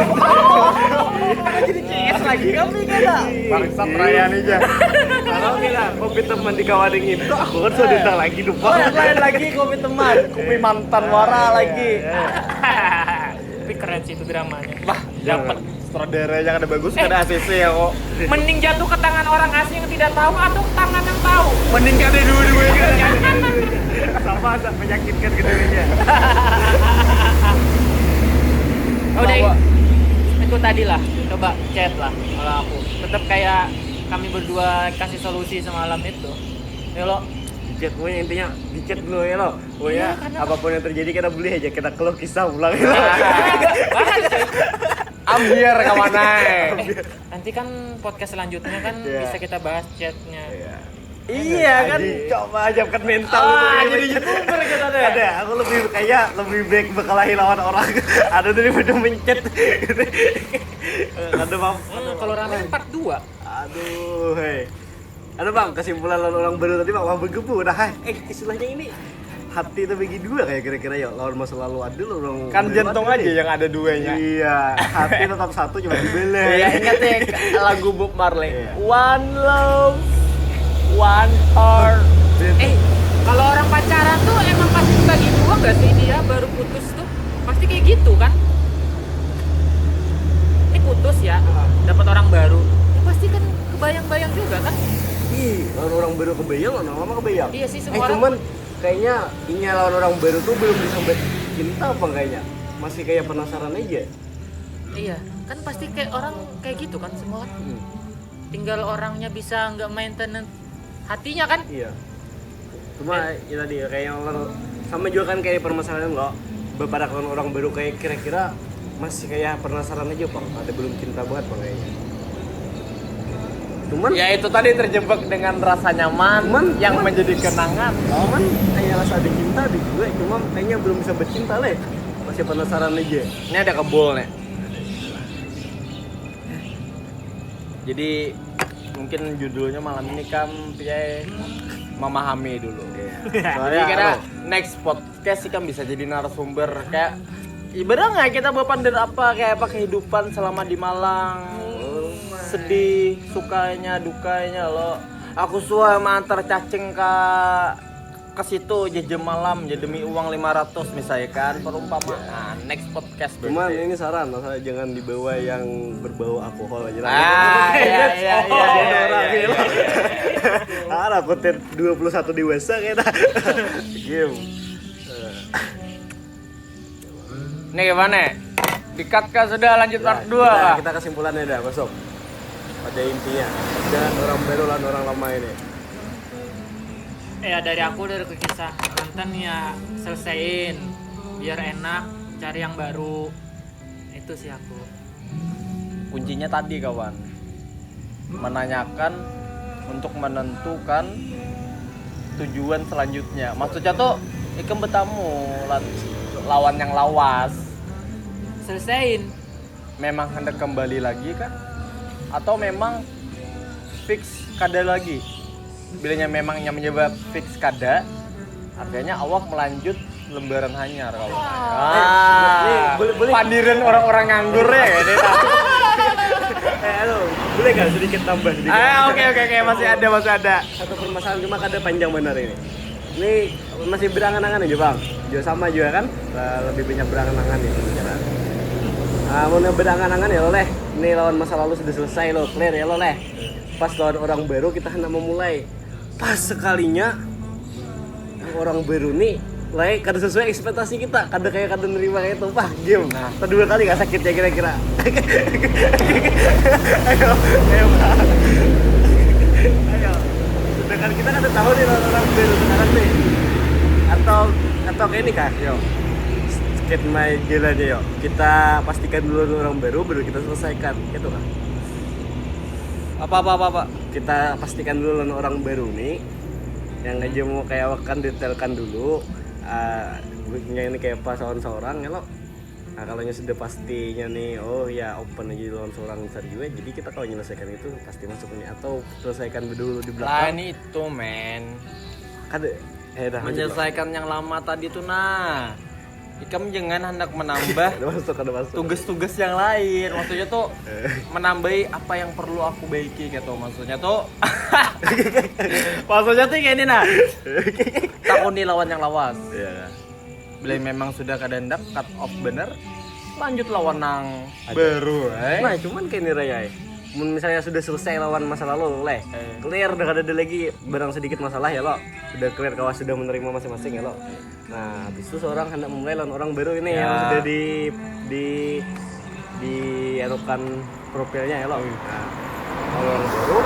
Jadi CS lagi kami kan. Bangsat Ryan aja. Kalau bilang kopi teman di kawaning itu, aku kan sudah datang lagi Oh, lupa. yang lain lagi kopi teman, kopi mantan wara lagi. Tapi keren sih itu dramanya. Wah, Dapat. sutradaranya ada bagus, ada ACC ya kok. Mending jatuh ke tangan orang asing yang tidak tahu atau tangan yang tahu. Mending ada dua-duanya. Sama menyakitkan keduanya. Udah Bahwa- itu tadi lah, coba chat lah kalau aku. Tetap kayak kami berdua kasih solusi semalam itu. Ya lo, Dicat pokoknya intinya dicat dulu ya lo. Iya, Pokoknya karena- apapun yang terjadi kita boleh aja kita keluh kisah ulang ya. bahas cuy. Ambiar kemana? Nanti kan podcast selanjutnya kan Iya. bisa kita bahas chatnya. Iya kan. Coba ajabkan mental Jadi youtuber kita deh. Ada, aku lebih baik berkelahi lawan orang. Ada daripada mencet. Ada bang. Kalau rame kan part 2. Aduh, hei. Ada bang, kesimpulan lawan orang baru tadi bang, wah bergebu. Nah, istilahnya ini hati itu bagi dua kayak kira-kira ya lawan masa lalu ada orang Kan baru jantung ada aja nih. yang ada duanya. Iya, hati tetap satu cuma dibelah. Iya, ingat ya lagu Bob Marley. Iya. One love, one heart. Kalau orang pacaran tuh emang pasti bagi dua nggak sih dia baru putus tuh? Pasti kayak gitu kan? Ini putus ya, dapat orang baru. Ya pasti kan kebayang-bayang juga kan? Ih, lawan orang baru kebayang, lawan lama kebayang. Iya sih, semua orang- cuman kayaknya ini lawan orang baru tuh belum disambat cinta apa kayaknya. Masih kayak penasaran aja. Iya, kan pasti kayak orang kayak gitu kan semua kan? Tinggal orangnya bisa nggak maintenance hatinya kan? Iya. Cuma ya tadi kayak orang sama juga kan kayak permasalahan lo beberapa orang baru kayak kira-kira masih kayak penasaran aja bang, ada belum cinta banget bang kayaknya. Cuman Ya itu tadi terjebak dengan rasa nyaman yang cuman- menjadi kenangan. cuman kayak rasa ada cinta di gue, cuma kayaknya belum bisa bercinta leh, masih penasaran aja. Ini ada kebul nih. Jadi mungkin judulnya malam ini kan Piye memahami dulu. Jadi Soalnya kira next podcast sih kan bisa jadi narasumber kayak ibaratnya kita berpandang kayak apa kehidupan selama di Malang. Sedih, sukanya, dukanya lo. Aku suka mantar cacing ke situ jajan malam ya demi uang 500 misalnya kan perumpamaan. Next podcast cuman berarti. ini saran, masalah jangan dibawa yang berbau alkohol aja lah. Iya. Ada konten 21 dewasa kayaknya. Game. Nih gimana? Dikat kah sudah lanjut part 2 kita, kah? kita kesimpulannya dah masuk. Pada intinya, jangan orang baru lah orang lama ini. Ya dari aku dari kisah mantan ya selesaiin biar enak cari yang baru. Itu sih aku. Kuncinya tadi kawan. Menanyakan untuk menentukan tujuan selanjutnya. Maksudnya tuh ikem bertamu lawan yang lawas. Selesaiin. Memang hendak kembali lagi kan? Atau memang fix kada lagi? Bilanya memang yang menyebab fix kada, artinya awak melanjut lembaran hanyar kawan. boleh. Pandiran orang-orang nganggur ya. Halo, Boleh nggak sedikit tambah sedikit? Oke, masih ada. Satu permasalahan cuma kada panjang benar ini. Ini masih berangan-angan aja bang. Juga sama juga kan? Lebih banyak berangan-angan nih pembicaraan. Mau berangan-angan ya lo leh. Ini lawan masa lalu sudah selesai lo, clear ya lo leh. Pas lawan orang baru kita hendak memulai. Pas sekalinya orang baru nih leh kada sesuai ekspektasi kita, kada nerima kayak itu, Pak. Game. Nah, kedua kali gak sakit ya kira-kira. ayo, Pak. Ayo. Sedangkan kita kan tahu nih orang baru sekarang nih. Atau kayak ini kah? Yo. Skate my jalan aja yo. Kita pastikan dulu orang baru kita selesaikan, gitu kan? Apa? Kita pastikan dulu orang baru nih. Yang aja mau kayak wakan detailkan dulu. Ini kayak pas seorang ya lo. Nah kalau sudah pastinya nih, oh ya open aja lawan seorang besar juga. Jadi kita kalau menyelesaikan itu pasti masuk nih atau selesaikan dulu di belakang. Lain itu men. Kada dah Menyelesaikan yang lama tadi tuh nah. Ikam jangan hendak menambah ada masuk. tugas-tugas yang lain. Maksudnya tuh menambahi apa yang perlu aku baiki gitu. Maksudnya tuh kayak ini nah. Takuni lawan yang lawas. Iya. Bila memang sudah kada hendak cut off bener, lanjut lawan nang baru. Nah, cuman kayak ini Raya. Misalnya sudah selesai lawan masa lalu, leh. Clear udah kada ada lagi barang sedikit masalah ya lo. Sudah clear kawan sudah menerima masing-masing ya lo. Nah, habis itu seorang hendak memulai lawan orang baru ini yang sudah di anukan profilnya ya lo. Nah, orang baru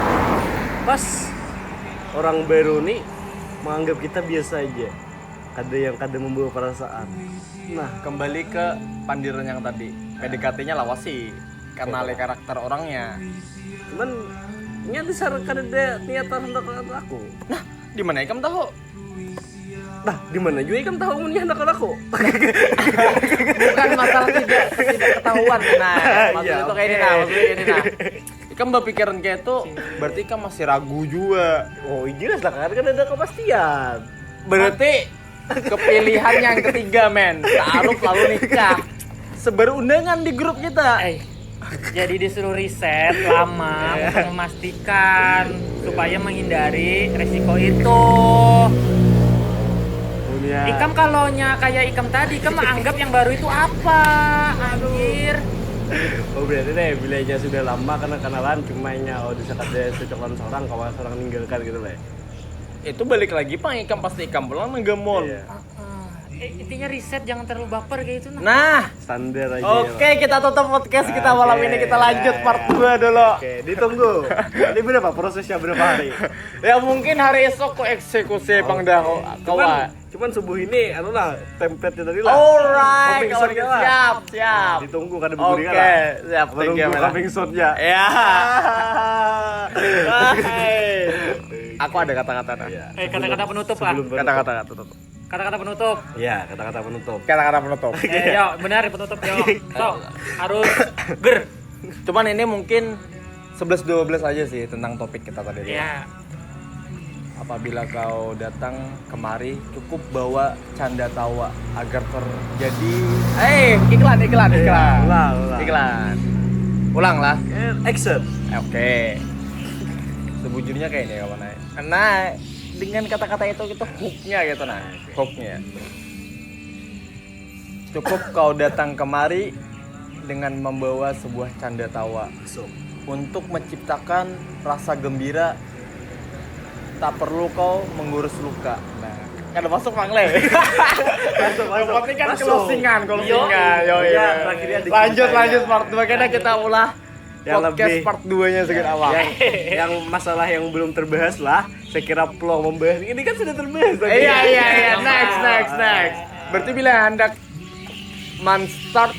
pas orang baru nih menganggap kita biasa aja. Kada membawa perasaan. Nah, kembali ke pandiran yang tadi. PDKT-nya lawas sih. Karena le karakter orangnya. Cuman nya dasar kada ada niatan untuk aku. Nah, di mana ikam tahu? Nah, di mana juga ikam tahu mun hendak aku. Bukan masalah tidak ketahuan nah. Maksudnya itu kayak ini nah. Ikam berpikiran kayak itu berarti ikam masih ragu juga. Oh, jelas lah kan ada kepastian. Berarti kepilihan yang ketiga men. Taruh lalu nikah. Sebaru undangan di grup kita. Jadi disuruh riset lama untuk memastikan supaya menghindari resiko itu. Ikam kalaunya kayak Ikam tadi, Ikam anggap yang baru itu apa? Anjir. Oh berarti deh, bilanya sudah lama karena kenalan cumanya bisa ada secokan seorang kawan seorang meninggalkan gitu lah. Itu balik lagi Pak, Ikam pasti Ikam pulang ngegemol. Iya. Intinya riset, jangan terlalu baper kayak itu Nah, standar aja. Oke, kita tutup podcast kita malam ini, kita lanjut part 2 dulu. Oke, ditunggu. Ini berapa prosesnya, berapa hari? Ya mungkin hari esok kok eksekusi Bang Daho. Cuman subuh ini anu lah template tadi lah. Alright, Coming sound-nya lah. siap. Ditunggu kan buku dia lah. Oke, siap. Menunggu coming sound-nya. Ya. Aku ada kata-kata nah. Kata-kata penutup lah. Kata-kata tutup. Kata-kata penutup. Iya, kata-kata penutup. Kata-kata penutup. Yo, benar penutup yo. So, harus ger. Cuman ini mungkin 11-12 aja sih tentang topik kita tadi. Iya. Apabila kau datang kemari, cukup bawa canda tawa agar terjadi. Iklan. Iklan. Ulang lah. Action. Oke. Sebujurnya kayak ini kawan. Nah, dengan kata-kata itu hook-nya gitu nah. Hook-nya. Cukup kau datang kemari dengan membawa sebuah canda tawa untuk menciptakan rasa gembira. Tak perlu kau mengurus luka. Nah, kada masuk Mangle. Masuk. Penting kan closingan. Yo. Lanjut part 2 karena kita ulah yang podcast lebih part 2-nya segini awal. Yang masalah yang belum terbahas lah. Saya kira peluang membahas ini kan sudah terbahas. Iya. Next. Berarti bila hendak start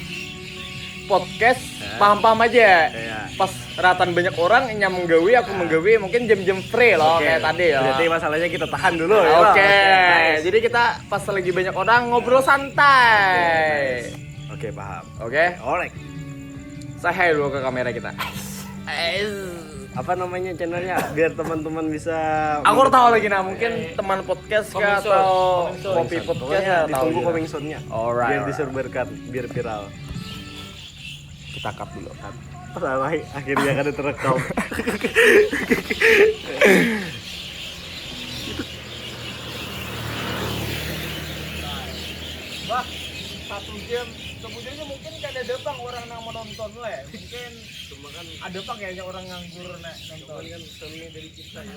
podcast paham-paham aja. Pas ratan banyak orang yang menggawe, aku menggawe mungkin jam-jam free loh kayak tadi ya. Berarti masalahnya kita tahan dulu ya. Oke. Jadi kita pas lagi banyak orang ngobrol santai. Oke, paham. Oke. Alright. Say hi dulu ke kamera kita. Apa namanya channelnya biar teman-teman bisa Aku tahu lagi nah, mungkin teman podcast kah atau kopi podcast ya, ditunggu coming soon-nya. Alright. Biar disebarkan, biar viral. Kita cut dulu. Salah, akhirnya kan terekam. Bah, 1 jam sebujurnya mungkin kan ada bang orang yang menonton lah ya. Mungkin cuma kan ada bang kayaknya orang nganggur nonton kan seni dari kita ya.